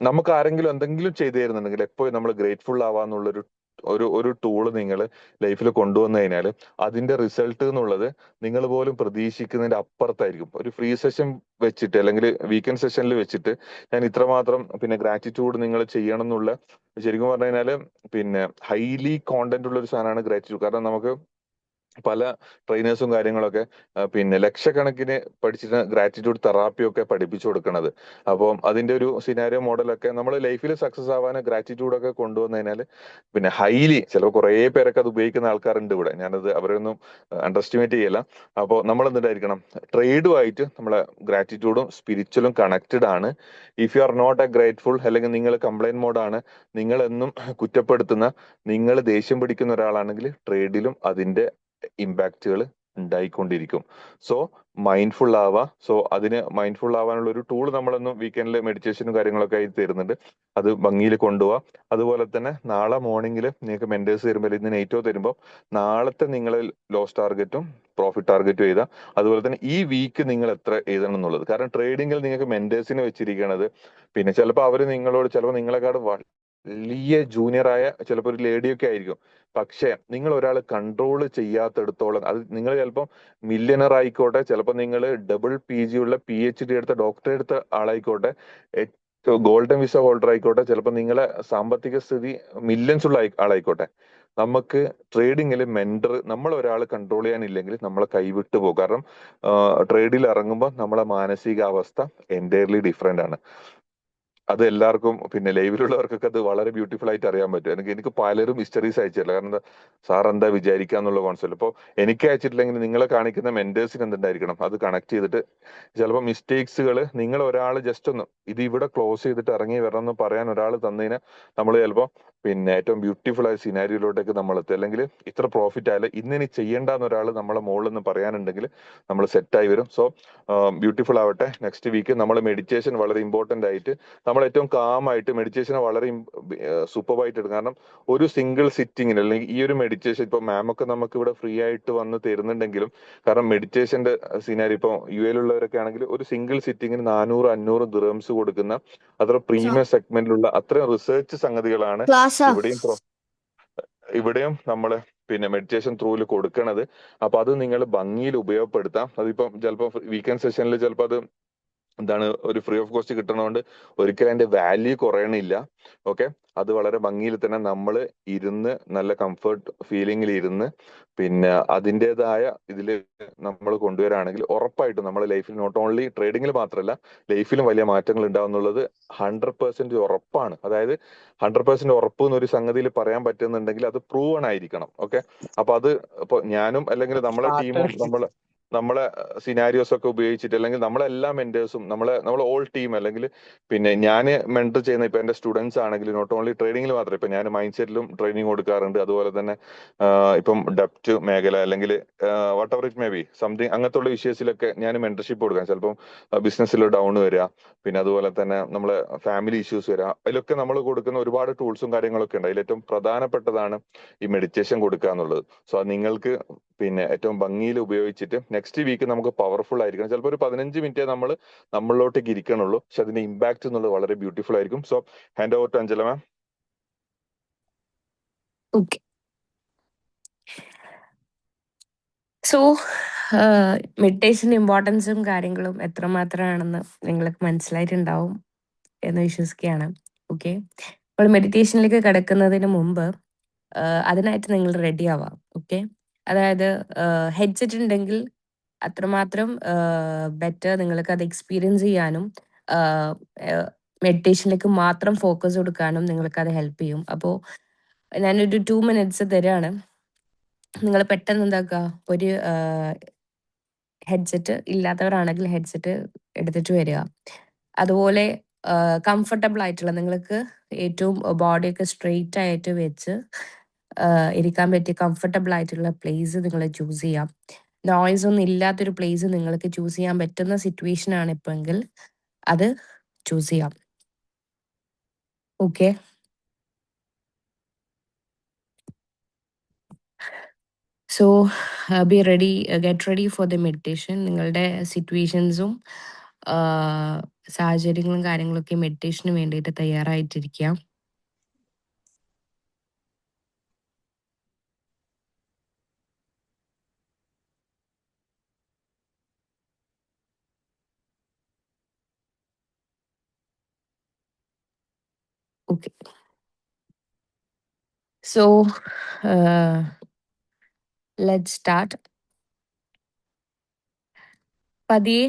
നമുക്ക് ആരെങ്കിലും എന്തെങ്കിലും ചെയ്തു തരുന്നുണ്ടെങ്കിൽ എപ്പോഴും നമ്മൾ ഗ്രേറ്റ്ഫുൾ ആവാന്നുള്ളൊരു ഒരു ടൂള് നിങ്ങൾ ലൈഫിൽ കൊണ്ടുവന്നു കഴിഞ്ഞാൽ അതിന്റെ റിസൾട്ട് എന്നുള്ളത് നിങ്ങൾ പോലും പ്രതീക്ഷിക്കുന്നതിന്റെ അപ്പുറത്തായിരിക്കും. ഒരു ഫ്രീ സെഷൻ വെച്ചിട്ട് അല്ലെങ്കിൽ വീക്കെൻഡ് സെഷനിൽ വെച്ചിട്ട് ഞാൻ ഇത്രമാത്രം പിന്നെ ഗ്രാറ്റിറ്റ്യൂഡ് നിങ്ങൾ ചെയ്യണം എന്നുള്ള, ശരിക്കും പറഞ്ഞു കഴിഞ്ഞാല് പിന്നെ ഹൈലി കോണ്ടന്റ് ഉള്ള ഒരു സാധനമാണ് ഗ്രാറ്റിറ്റ്യൂഡ്. കാരണം നമുക്ക് പല ട്രെയിനേഴ്സും കാര്യങ്ങളൊക്കെ പിന്നെ ലക്ഷക്കണക്കിന് പഠിച്ചിട്ട് ഗ്രാറ്റിറ്റ്യൂഡ് തെറാപ്പി ഒക്കെ പഠിപ്പിച്ചു കൊടുക്കണത്. അപ്പം അതിന്റെ ഒരു സിനാരിയോ മോഡലൊക്കെ നമ്മൾ ലൈഫിൽ സക്സസ് ആവാൻ ഗ്രാറ്റിറ്റ്യൂഡ് ഒക്കെ കൊണ്ടുവന്നു കഴിഞ്ഞാൽ പിന്നെ ഹൈലി ചിലപ്പോൾ കുറേ പേരൊക്കെ അത് ഉപയോഗിക്കുന്ന ആൾക്കാരുണ്ട് ഇവിടെ, ഞാനത് അവരൊന്നും അണ്ടർ എസ്റ്റിമേറ്റ് ചെയ്യല. അപ്പോൾ നമ്മൾ എന്തുണ്ടായിരിക്കണം, ട്രേഡുമായിട്ട് നമ്മളെ ഗ്രാറ്റിറ്റ്യൂഡും സ്പിരിച്വലും കണക്റ്റഡ് ആണ്. If you are not a grateful, അല്ലെങ്കിൽ നിങ്ങൾ കംപ്ലൈന്റ് മോഡാണ്, നിങ്ങൾ എന്നും കുറ്റപ്പെടുത്തുന്ന, നിങ്ങൾ ദേഷ്യം പിടിക്കുന്ന ഒരാളാണെങ്കിൽ ട്രേഡിലും അതിന്റെ ഇമ്പാക്റ്റുകൾ ഉണ്ടായിക്കൊണ്ടിരിക്കും. സോ മൈൻഡ്ഫുൾ ആവാ. സോ അതിന് മൈൻഡ്ഫുൾ ആവാനുള്ള ഒരു ടൂൾ നമ്മളൊന്നും വീക്കെൻഡിൽ മെഡിറ്റേഷനും കാര്യങ്ങളൊക്കെ ആയി തരുന്നുണ്ട്. അത് ഭംഗിയിൽ കൊണ്ടുപോവാ. അതുപോലെ തന്നെ നാളെ മോർണിംഗിൽ നിങ്ങൾക്ക് മെന്റേഴ്സ് തരുമ്പോൾ, ഇന്ന് നൈറ്റോ തരുമ്പോൾ നാളത്തെ നിങ്ങൾ ലോസ് ടാർഗറ്റും പ്രോഫിറ്റ് ടാർഗറ്റും എഴുതാം. അതുപോലെ തന്നെ ഈ വീക്ക് നിങ്ങൾ എത്ര എഴുതണം എന്നുള്ളത്. കാരണം ട്രേഡിങ്ങിൽ നിങ്ങൾക്ക് മെന്റേഴ്സിനെ വെച്ചിരിക്കണത് പിന്നെ ചിലപ്പോൾ അവർ നിങ്ങളോട് ചിലപ്പോൾ നിങ്ങളെക്കാട് വലിയ ജൂനിയറായ ചിലപ്പോൾ ഒരു ലേഡിയൊക്കെ ആയിരിക്കും. പക്ഷെ നിങ്ങൾ ഒരാൾ കൺട്രോൾ ചെയ്യാത്തടത്തോളം, അത് നിങ്ങൾ ചിലപ്പോൾ മില്യണർ ആയിക്കോട്ടെ, ചിലപ്പോൾ നിങ്ങൾ ഡബിൾ PG ഉള്ള PhD എടുത്ത ഡോക്ടറേറ്റ് എടുത്ത ആളായിക്കോട്ടെ, ഗോൾഡൻ വിസ ഹോൾഡർ ആയിക്കോട്ടെ, ചിലപ്പോൾ നിങ്ങളെ സാമ്പത്തിക സ്ഥിതി മില്യൺസ് ഉള്ള ആളായിക്കോട്ടെ, നമുക്ക് ട്രേഡിങ്ങിൽ നമ്മൾ ഒരാൾ കൺട്രോൾ ചെയ്യാനില്ലെങ്കിൽ നമ്മളെ കൈവിട്ടു പോകും. കാരണം ട്രേഡിൽ ഇറങ്ങുമ്പോൾ നമ്മളെ മാനസികാവസ്ഥ എൻറ്റയർലി ഡിഫറെന്റ് ആണ്. അത് എല്ലാവർക്കും പിന്നെ ലൈവിലുള്ളവർക്കൊക്കെ അത് വളരെ ബ്യൂട്ടിഫുൾ ആയിട്ട് അറിയാൻ പറ്റും. എനിക്ക് പലരും ഹിസ്റ്ററീസ് അയച്ചിട്ടില്ല. കാരണം എന്താ, സാർ എന്താ വിചാരിക്കാന്നുള്ള കോൺസെപ്റ്റ്. ഇപ്പോൾ എനിക്ക് അയച്ചിട്ടില്ലെങ്കിൽ നിങ്ങളെ കാണിക്കുന്ന മെന്റേഴ്സിന് എന്തുണ്ടായിരിക്കണം, അത് കണക്ട് ചെയ്തിട്ട് ചിലപ്പോൾ മിസ്റ്റേക്സുകൾ നിങ്ങൾ ഒരാൾ ജസ്റ്റ് ഒന്ന് ഇത് ഇവിടെ ക്ലോസ് ചെയ്തിട്ട് ഇറങ്ങി വരണം എന്ന് പറയാൻ ഒരാൾ തന്നതിന് നമ്മൾ ചിലപ്പോൾ പിന്നെ ഏറ്റവും ബ്യൂട്ടിഫുൾ ആയ സിനാരിയോയിലോട്ടേക്ക് നമ്മൾ എത്തുക. അല്ലെങ്കിൽ ഇത്ര പ്രോഫിറ്റ് ആയാലും ഇന്നിനി ചെയ്യേണ്ടെന്ന് ഒരാൾ നമ്മളെ മുകളിൽ നിന്ന് പറയാനുണ്ടെങ്കിൽ നമ്മൾ സെറ്റായി വരും. സോ ബ്യൂട്ടിഫുൾ ആവട്ടെ. നെക്സ്റ്റ് വീക്ക് നമ്മൾ മെഡിറ്റേഷൻ വളരെ ഇമ്പോർട്ടന്റ് ആയിട്ട് നമ്മൾ ഏറ്റവും കാമായിട്ട് മെഡിറ്റേഷനെ വളരെ സൂപ്പർബായിട്ട് എടുക്കും. കാരണം ഒരു സിംഗിൾ സിറ്റിങ്ങിന് അല്ലെങ്കിൽ ഈ ഒരു മെഡിറ്റേഷൻ ഇപ്പൊ മാമൊക്കെ നമുക്ക് ഇവിടെ ഫ്രീ ആയിട്ട് വന്ന് തരുന്നുണ്ടെങ്കിലും, കാരണം മെഡിറ്റേഷന്റെ സിനാരി ഇപ്പൊ യു എയിലുള്ളവരൊക്കെ ആണെങ്കിൽ ഒരു സിംഗിൾ സിറ്റിങ്ങിന് 400-500 ദിർഹംസ് കൊടുക്കുന്ന അത്ര പ്രീമിയം സെഗ്മെന്റിലുള്ള അത്രയും റിസർച്ച് സംഗതികളാണ് ഇവിടെയും നമ്മൾ പിന്നെ മെഡിറ്റേഷൻ ത്രൂവിൽ കൊടുക്കണത്. അപ്പൊ അത് നിങ്ങൾ ഭംഗിയിൽ ഉപയോഗപ്പെടുത്താം. അതിപ്പം ചിലപ്പോൾ വീക്കെൻഡ് സെഷനിൽ ചിലപ്പോൾ അത് എന്താണ് ഒരു ഫ്രീ ഓഫ് കോസ്റ്റ് കിട്ടണതുകൊണ്ട് ഒരിക്കലും അതിന്റെ വാല്യൂ കുറയണില്ല. ഓക്കെ, അത് വളരെ ഭംഗിയിൽ തന്നെ നമ്മൾ ഇരുന്ന് നല്ല കംഫർട്ട് ഫീലിംഗിൽ ഇരുന്ന് പിന്നെ അതിൻ്റെതായ ഇതിൽ നമ്മൾ കൊണ്ടുവരാണെങ്കിൽ ഉറപ്പായിട്ടും നമ്മുടെ ലൈഫിൽ നോട്ട് ഓൺലി ട്രേഡിങ്ങിൽ മാത്രമല്ല ലൈഫിലും വലിയ മാറ്റങ്ങൾ ഉണ്ടാവും എന്നുള്ളത് 100% ഉറപ്പാണ്. അതായത് 100% ഉറപ്പ് എന്നൊരു സംഗതിയിൽ പറയാൻ പറ്റുന്നുണ്ടെങ്കിൽ അത് പ്രൂവൺ ആയിരിക്കണം. ഓക്കെ, അപ്പൊ അത് ഇപ്പൊ ഞാനും അല്ലെങ്കിൽ നമ്മളെ ടീമും നമ്മളെ സിനാരിയോസ് ഒക്കെ ഉപയോഗിച്ചിട്ട് അല്ലെങ്കിൽ നമ്മളെല്ലാ മെന്റേഴ്സും നമ്മളെ ഓൾ ടീം അല്ലെങ്കിൽ പിന്നെ ഞാൻ മെന്റർ ചെയ്യുന്ന ഇപ്പൊ എന്റെ സ്റ്റുഡൻസ് ആണെങ്കിൽ നോട്ട് ഓൺലി ട്രേഡിംഗിൽ മാത്രം, ഇപ്പൊ ഞാൻ മൈൻഡ് സെറ്റിലും ട്രെയിനിങ് കൊടുക്കാറുണ്ട്. അതുപോലെ തന്നെ ഇപ്പം ഡെപ്റ്റ് മേഖല അല്ലെങ്കിൽ what ever it may be something അങ്ങനത്തെ ഉള്ള വിഷയത്തിലൊക്കെ ഞാൻ മെന്റർഷിപ്പ് കൊടുക്കാം. ചിലപ്പം ബിസിനസ്സിൽ ഡൗൺ വരിക, പിന്നെ അതുപോലെ തന്നെ നമ്മളെ ഫാമിലി ഇഷ്യൂസ് വരിക, അതിലൊക്കെ നമ്മൾ കൊടുക്കുന്ന ഒരുപാട് ടൂൾസും കാര്യങ്ങളൊക്കെ ഉണ്ട്. അതിൽ ഏറ്റവും പ്രധാനപ്പെട്ടതാണ് ഈ മെഡിറ്റേഷൻ കൊടുക്കുക എന്നുള്ളത്. സോ അത് നിങ്ങൾക്ക് പിന്നെ ഏറ്റവും ഭംഗിയിൽ ഉപയോഗിച്ചിട്ട് നെക്സ്റ്റ് വീക്ക് നമുക്ക് പവർഫുൾ ആയിരിക്കണം. ചിലപ്പോൾ ഒരു 15 മിനിറ്റേ നമ്മൾ നമ്മളിലോട്ടേക്ക് ഇരിക്കണുള്ളൂ, പക്ഷെ അതിന്റെ ഇമ്പാക്ട് എന്നുള്ളത് വളരെ ബ്യൂട്ടിഫുൾ ആയിരിക്കും. So hand over to Anjala ma'am. Okay, so മെഡിറ്റേഷൻ്റെ ഇമ്പോർട്ടൻസും കാര്യങ്ങളും എത്രമാത്രമാണെന്ന് നിങ്ങൾക്ക് മനസ്സിലായിട്ടുണ്ടാവും എന്ന് വിശ്വസിക്കുകയാണ്. ഓക്കെ, അപ്പോൾ മെഡിറ്റേഷനിലേക്ക് കിടക്കുന്നതിന് മുമ്പ് അതിനായിട്ട് നിങ്ങൾ റെഡി ആവാം. ഓക്കെ, അതായത് ഹെഡ്സെറ്റ് ഉണ്ടെങ്കിൽ അത്രമാത്രം ബെറ്റർ, നിങ്ങൾക്ക് അത് എക്സ്പീരിയൻസ് ചെയ്യാനും മെഡിറ്റേഷനിലേക്ക് മാത്രം ഫോക്കസ് കൊടുക്കാനും നിങ്ങൾക്ക് അത് ഹെൽപ്പ് ചെയ്യും. അപ്പോൾ ഞാനൊരു 2 minutes തരാണ്. നിങ്ങൾ പെട്ടെന്ന് എന്താക്കുക, ഒരു ഹെഡ്സെറ്റ് ഇല്ലാത്തവരാണെങ്കിൽ ഹെഡ്സെറ്റ് എടുത്തിട്ട് വരിക. അതുപോലെ കംഫർട്ടബിൾ ആയിട്ടുള്ള, നിങ്ങൾക്ക് ഏറ്റവും ബോഡിയൊക്കെ സ്ട്രെയിറ്റ് ആയിട്ട് വെച്ച് ഇരിക്കാൻ പറ്റിയ കംഫർട്ടബിൾ ആയിട്ടുള്ള പ്ലേസ് നിങ്ങൾ ചൂസ് ചെയ്യാം. നോയ്സ് ഒന്നും ഇല്ലാത്തൊരു പ്ലേസ് നിങ്ങൾക്ക് ചൂസ് ചെയ്യാൻ പറ്റുന്ന സിറ്റുവേഷൻ ആണ് ഇപ്പോൾ എങ്കിൽ അത് ചൂസ് ചെയ്യാം. Okay, so be ready, get ready for the meditation. നിങ്ങളുടെ സിറ്റുവേഷൻസും സാഹചര്യങ്ങളും കാര്യങ്ങളൊക്കെ മെഡിറ്റേഷന് വേണ്ടിയിട്ട് തയ്യാറായിട്ടിരിക്കാം. Okay, so let's start. പതിയെ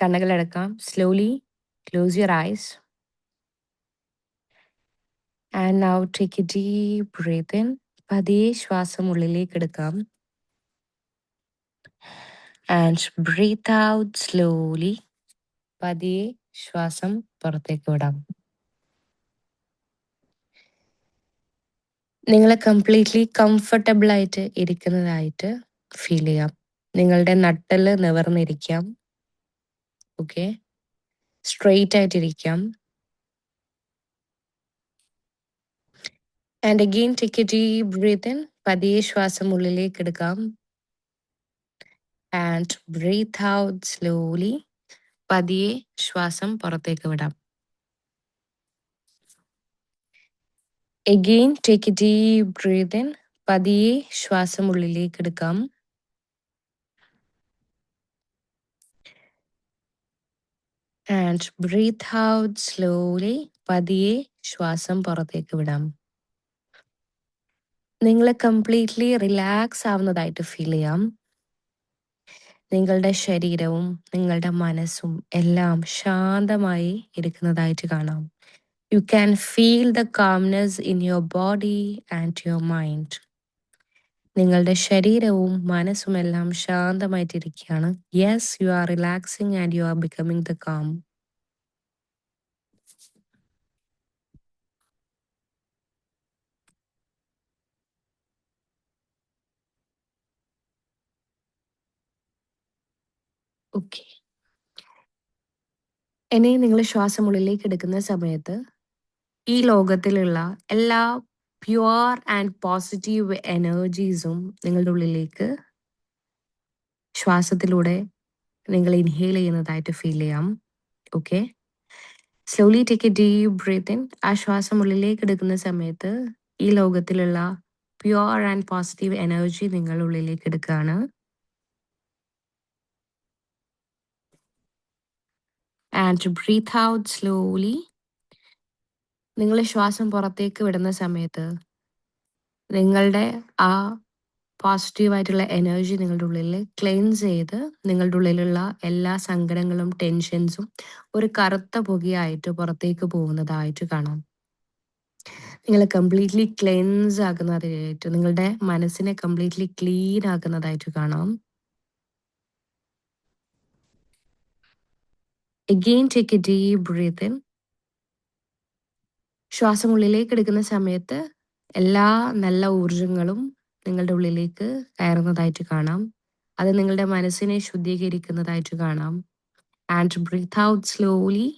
കണ്ണുകളടക്കാം. Slowly close your eyes and now take a deep breath in. പതിയെ ശ്വാസം ഉള്ളിലേക്ക് എടുക്കാം ആൻഡ് ബ്രീത്ത് ഔട്ട് സ്ലോലി. പതിയെ ശ്വാസം പുറത്തേക്ക് വിടാം. നിങ്ങൾ കംപ്ലീറ്റ്ലി കംഫർട്ടബിൾ ആയിട്ട് ഇരിക്കുന്നതായിട്ട് ഫീൽ ചെയ്യാം. നിങ്ങളുടെ നട്ടെല്ല് നിവർന്നിരിക്കാം. ഓക്കെ, സ്ട്രെയിറ്റ് ആയിട്ടിരിക്കാം. And again take a deep breath in. പതിയെ ശ്വാസം ഉള്ളിലേക്ക് എടുക്കാം ആൻഡ് ബ്രീത്ത് ഔട്ട് സ്ലോലി. പതിയെ ശ്വാസം പുറത്തേക്ക് വിടാം. Again take a deep breath in. പതിയെ ശ്വാസം ഉള്ളിലേക്ക് എടുക്കാം ആൻഡ് ബ്രീത്ത് ഔട്ട് സ്ലോലി. പതിയെ ശ്വാസം പുറത്തേക്ക് വിടാം. നിങ്ങൾ കംപ്ലീറ്റ്ലി റിലാക്സ് ആവുന്നതായിട്ട് ഫീൽ ചെയ്യാം. നിങ്ങളുടെ ശരീരവും നിങ്ങളുടെ മനസ്സും എല്ലാം ശാന്തമായി ഇരിക്കുന്നതായിട്ട് കാണാം. You can feel the calmness in your body and your mind. നിങ്ങളുടെ ശരീരവും മനസ്സും എല്ലാം ശാന്തമായിട്ടിരിക്കുകയാണ്. Yes, you are relaxing and you are becoming the calm. Okay. ഇനി നിങ്ങൾ ശ്വാസം ഉള്ളിലേക്ക് എടുക്കുന്ന സമയത്ത് ഈ ലോകത്തിലുള്ള എല്ലാ പ്യുവർ ആൻഡ് പോസിറ്റീവ് എനർജീസും നിങ്ങളുടെ ഉള്ളിലേക്ക് ശ്വാസത്തിലൂടെ നിങ്ങൾ ഇൻഹേൽ ചെയ്യുന്നതായിട്ട് ഫീൽ ചെയ്യാം. Okay. Slowly take a deep breath in. ആ ശ്വാസം ഉള്ളിലേക്ക് എടുക്കുന്ന സമയത്ത് ഈ ലോകത്തിലുള്ള പ്യുവർ ആൻഡ് പോസിറ്റീവ് എനർജി നിങ്ങൾ ഉള്ളിലേക്ക് എടുക്കുകയാണ്. And breath out slowly. നിങ്ങൾ ശ്വാസം പുറത്തേക്ക് വിടുന്ന സമയത്ത് നിങ്ങളുടെ ആ പോസിറ്റീവായിട്ടുള്ള എനർജി നിങ്ങളുടെ ഉള്ളിൽ ക്ലെൻസ് ചെയ്ത് നിങ്ങളുടെ ഉള്ളിലുള്ള എല്ലാ സങ്കടങ്ങളും ടെൻഷൻസും ഒരു കറുത്ത പുകയായിട്ട് പുറത്തേക്ക് പോകുന്നതായിട്ട് കാണാം. നിങ്ങൾ കംപ്ലീറ്റ്ലി ക്ലെൻസ് ആക്കുന്നതായിട്ട്, നിങ്ങളുടെ മനസ്സിനെ കംപ്ലീറ്റ്ലി ക്ലീൻ ആക്കുന്നതായിട്ട് കാണാം. Again take a deep breath in. ശ്വാസം ഉള്ളിലേക്ക് എടുക്കുന്ന സമയത്ത് എല്ലാ നല്ല ഊർജങ്ങളും നിങ്ങളുടെ ഉള്ളിലേക്ക് കയറുന്നതായിട്ട് കാണാം. അത് നിങ്ങളുടെ മനസ്സിനെ ശുദ്ധീകരിക്കുന്നതായിട്ട് കാണാം. And breath out slowly.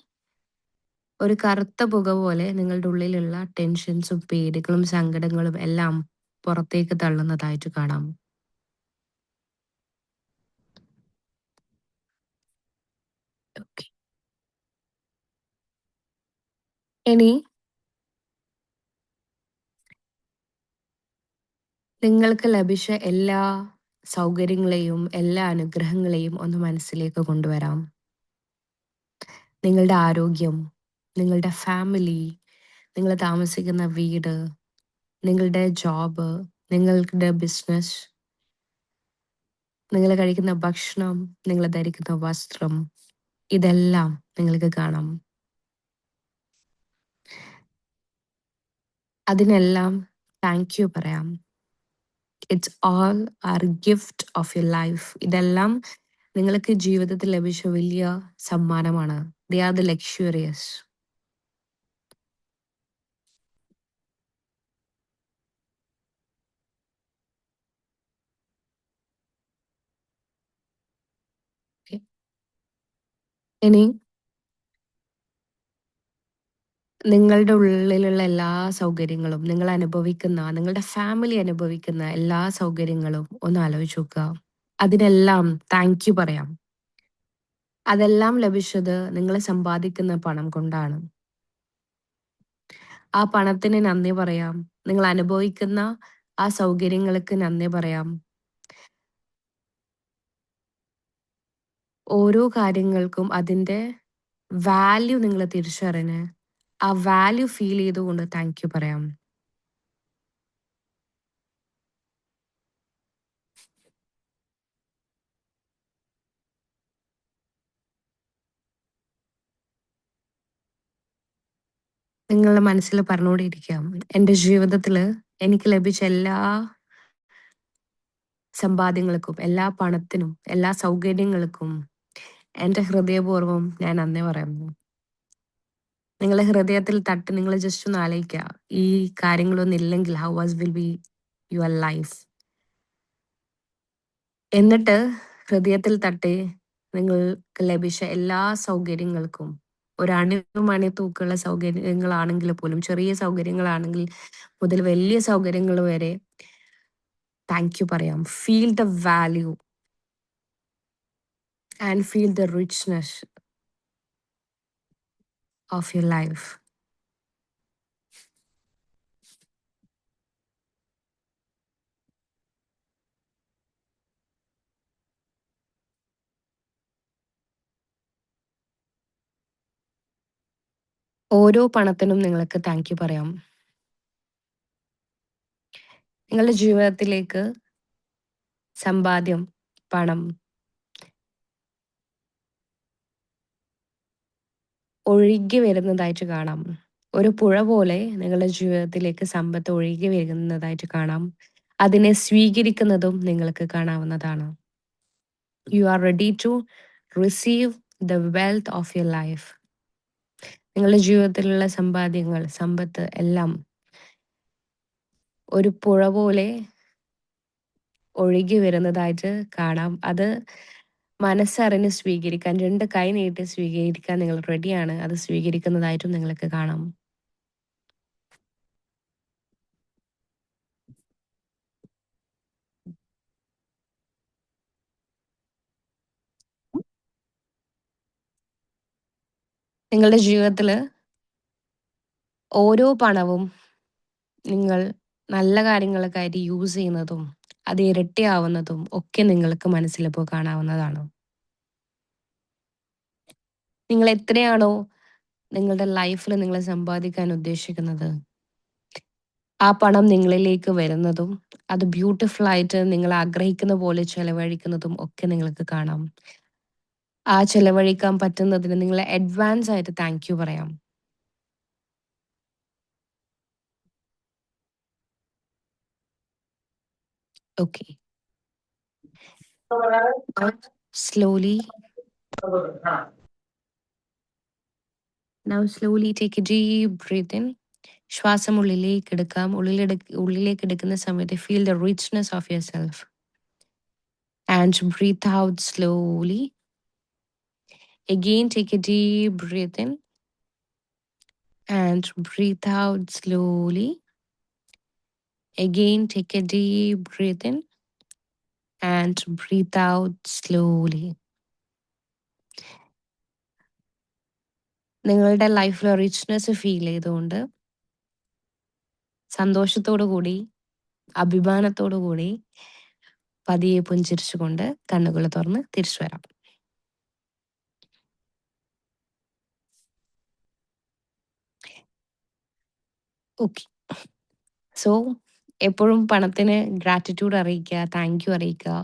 ഒരു കറുത്ത പുക പോലെ നിങ്ങളുടെ ഉള്ളിലുള്ള ടെൻഷൻസും പേടികളും സങ്കടങ്ങളും എല്ലാം പുറത്തേക്ക് തള്ളുന്നതായിട്ട് കാണാം. ഓക്കെ. ഇനി നിങ്ങൾക്ക് ലഭിച്ച എല്ലാ സൗകര്യങ്ങളെയും എല്ലാ അനുഗ്രഹങ്ങളെയും ഒന്ന് മനസ്സിലേക്ക് കൊണ്ടുവരാം. നിങ്ങളുടെ ആരോഗ്യം, നിങ്ങളുടെ ഫാമിലി, നിങ്ങൾ താമസിക്കുന്ന വീട്, നിങ്ങളുടെ ജോബ്, നിങ്ങളുടെ ബിസിനസ്, നിങ്ങൾ കഴിക്കുന്ന ഭക്ഷണം, നിങ്ങൾ ധരിക്കുന്ന വസ്ത്രം, ഇതെല്ലാം നിങ്ങൾക്ക് കാണാം. അതിനെല്ലാം താങ്ക് യു പറയാം. It's all are gift of your life. ഇതെല്ലാം നിങ്ങൾക്ക് ജീവിതത്തിൽ ലഭിച്ച വലിയ സമ്മാനമാണ്. They are the luxurious. ഇനി നിങ്ങളുടെ ഉള്ളിലുള്ള എല്ലാ സൗകര്യങ്ങളും, നിങ്ങൾ അനുഭവിക്കുന്ന, നിങ്ങളുടെ ഫാമിലി അനുഭവിക്കുന്ന എല്ലാ സൗകര്യങ്ങളും ഒന്ന് ആലോചിച്ച് നോക്കുക. അതിനെല്ലാം താങ്ക് യു പറയാം. അതെല്ലാം ലഭിച്ചത് നിങ്ങൾ സമ്പാദിക്കുന്ന പണം കൊണ്ടാണ്. ആ പണത്തിന് നന്ദി പറയാം. നിങ്ങൾ അനുഭവിക്കുന്ന ആ സൗകര്യങ്ങൾക്ക് നന്ദി പറയാം. ഓരോ കാര്യങ്ങൾക്കും അതിൻ്റെ വാല്യൂ നിങ്ങൾ തിരിച്ചറിഞ്ഞ് ആ വാല്യൂ ഫീൽ ചെയ്തുകൊണ്ട് താങ്ക് യു പറയാം. നിങ്ങളുടെ മനസ്സിൽ പറഞ്ഞുകൊണ്ടിരിക്കാം, എൻ്റെ ജീവിതത്തിൽ എനിക്ക് ലഭിച്ച എല്ലാ സമ്പാദ്യങ്ങൾക്കും, എല്ലാ പണത്തിനും, എല്ലാ സൗകര്യങ്ങൾക്കും എൻ്റെ ഹൃദയപൂർവ്വം ഞാൻ നന്ദി പറയുന്നു. നിങ്ങളെ ഹൃദയത്തിൽ തട്ടി നിങ്ങൾ ജസ്റ്റ് ഒന്ന് ആലോചിക്കുക, ഈ കാര്യങ്ങളൊന്നും ഇല്ലെങ്കിൽ how was will be your life. എന്നിട്ട് ഹൃദയത്തിൽ തട്ടി നിങ്ങൾക്ക് ലഭിച്ച എല്ലാ സൗകര്യങ്ങൾക്കും, ഒരു അണുമണി തൂക്കുള്ള സൗകര്യങ്ങളാണെങ്കിൽ പോലും, ചെറിയ സൗകര്യങ്ങളാണെങ്കിൽ മുതൽ വലിയ സൗകര്യങ്ങൾ വരെ താങ്ക് യു പറയാം. Feel the value and feel the richness of your life. ഓരോ പണത്തിനും നിങ്ങൾക്ക് താങ്ക് യു പറയാം. നിങ്ങളുടെ ജീവിതത്തിലേക്ക് സമ്പാദ്യം, പണം ഒഴുകി വരുന്നതായിട്ട് കാണാം. ഒരു പുഴ പോലെ നിങ്ങളുടെ ജീവിതത്തിലേക്ക് സമ്പത്ത് ഒഴുകി വരുന്നതായിട്ട് കാണാം. അതിനെ സ്വീകരിക്കുന്നതും നിങ്ങൾക്ക് കാണാവുന്നതാണ്. You are ready to receive the wealth of your life. നിങ്ങളുടെ ജീവിതത്തിലുള്ള സമ്പാദ്യങ്ങൾ, സമ്പത്ത് എല്ലാം ഒരു പുഴ പോലെ ഒഴുകി വരുന്നതായിട്ട് കാണാം. അത് മനസ്സറിഞ്ഞ് സ്വീകരിക്കാൻ 2 കൈ നീട്ടി സ്വീകരിക്കാൻ നിങ്ങൾ റെഡിയാണ്. അത് സ്വീകരിക്കുന്നതായിട്ടും നിങ്ങൾക്ക് കാണാം. നിങ്ങളുടെ ജീവിതത്തില് ഓരോ പണവും നിങ്ങൾ നല്ല കാര്യങ്ങൾക്കായിട്ട് യൂസ് ചെയ്യുന്നതും അത് ഇരട്ടിയാവുന്നതും ഒക്കെ നിങ്ങൾക്ക് മനസ്സിലിപ്പോൾ കാണാവുന്നതാണ്. നിങ്ങൾ എത്രയാണോ നിങ്ങളുടെ ലൈഫിൽ നിങ്ങൾ സമ്പാദിക്കാൻ ഉദ്ദേശിക്കുന്നത്, ആ പണം നിങ്ങളിലേക്ക് വരുന്നതും അത് ബ്യൂട്ടിഫുൾ ആയിട്ട് നിങ്ങൾ ആഗ്രഹിക്കുന്ന പോലെ ചെലവഴിക്കുന്നതും ഒക്കെ നിങ്ങൾക്ക് കാണാം. ആ ചെലവഴിക്കാൻ പറ്റുന്നതിന് നിങ്ങൾ അഡ്വാൻസ് ആയിട്ട് താങ്ക് യു പറയാം. Okay, slowly now slowly take a deep breath in. ശ്വാസം ഉള്ളിലേക്ക് എടുക്കാം. ഉള്ളിലേക്ക് എടുക്കുന്ന സമയത്ത് feel the richness of yourself and breathe out slowly. Again take a deep breath in and breathe out slowly. Again take a deep breath in and breathe out slowly. നിങ്ങളുടെ ലൈഫിൽ richness feel ചെയ്തുകൊണ്ട് സന്തോഷത്തോടു കൂടി അഭിമാനത്തോടു കൂടി പതിയെ പുഞ്ചിരിച്ചുകൊണ്ട് കണ്ണുകൾ തുറന്ന് തിരിച്ചു വരാം. ഓക്കെ, സോ എപ്പോഴും പണത്തിന് ഗ്രാറ്റിറ്റ്യൂഡ് അറിയിക്കുക, താങ്ക് യു അറിയിക്കുക.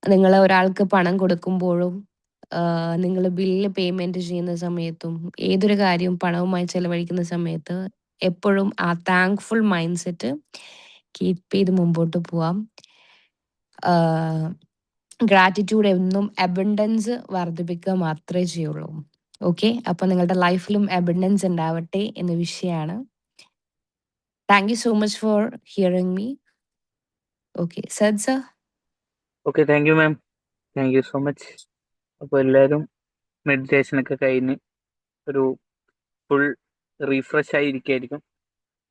നിങ്ങൾ ഒരാൾക്ക് പണം കൊടുക്കുമ്പോഴും നിങ്ങൾ ബില്ല് പേയ്മെന്റ് ചെയ്യുന്ന സമയത്തും ഏതൊരു കാര്യവും പണവുമായി ചെലവഴിക്കുന്ന സമയത്ത് എപ്പോഴും ആ താങ്ക്ഫുൾ മൈൻഡ് സെറ്റ് കീപ്പ് ചെയ്ത് മുമ്പോട്ട് പോവാം. ഗ്രാറ്റിറ്റ്യൂഡ് എന്നും അബണ്ടൻസ് വർദ്ധിപ്പിക്കുക മാത്രമേ ചെയ്യുള്ളൂ. ഓക്കെ, അപ്പൊ നിങ്ങളുടെ ലൈഫിലും അബണ്ടൻസ് ഉണ്ടാവട്ടെ എന്ന വിഷയമാണ്. Thank you so much for hearing me. Okay, സദ് sir. Okay, thank you ma'am, thank you so much. അപ്പോൾ എല്ലാവരും മെഡിറ്റേഷനൊക്കെ കഴിഞ്ഞ് ഒരു ഫുൾ റീഫ്രഷ് ആയിരിക്കായിരിക്കും.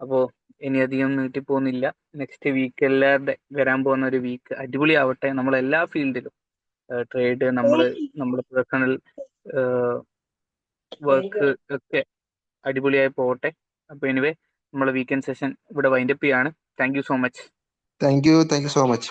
അപ്പോൾ ഇനി അധികം നീട്ടിപ്പോകുന്നില്ല. നെക്സ്റ്റ് വീക്ക് എല്ലാവരുടെ വരാൻ പോകുന്ന ഒരു വീക്ക് അടിപൊളിയാവട്ടെ. നമ്മളെല്ലാ ഫീൽഡിലും ട്രേഡ്, നമ്മുടെ പേഴ്സണൽ വർക്ക് ഒക്കെ അടിപൊളിയായി പോകട്ടെ. അപ്പോൾ എനിവേ നമ്മൾ വീക്കെൻഡ് സെഷൻ ഇവിടെ വൈൻഡപ്പ് ചെയ്യാണ്. Thank you so much. Thank you so much.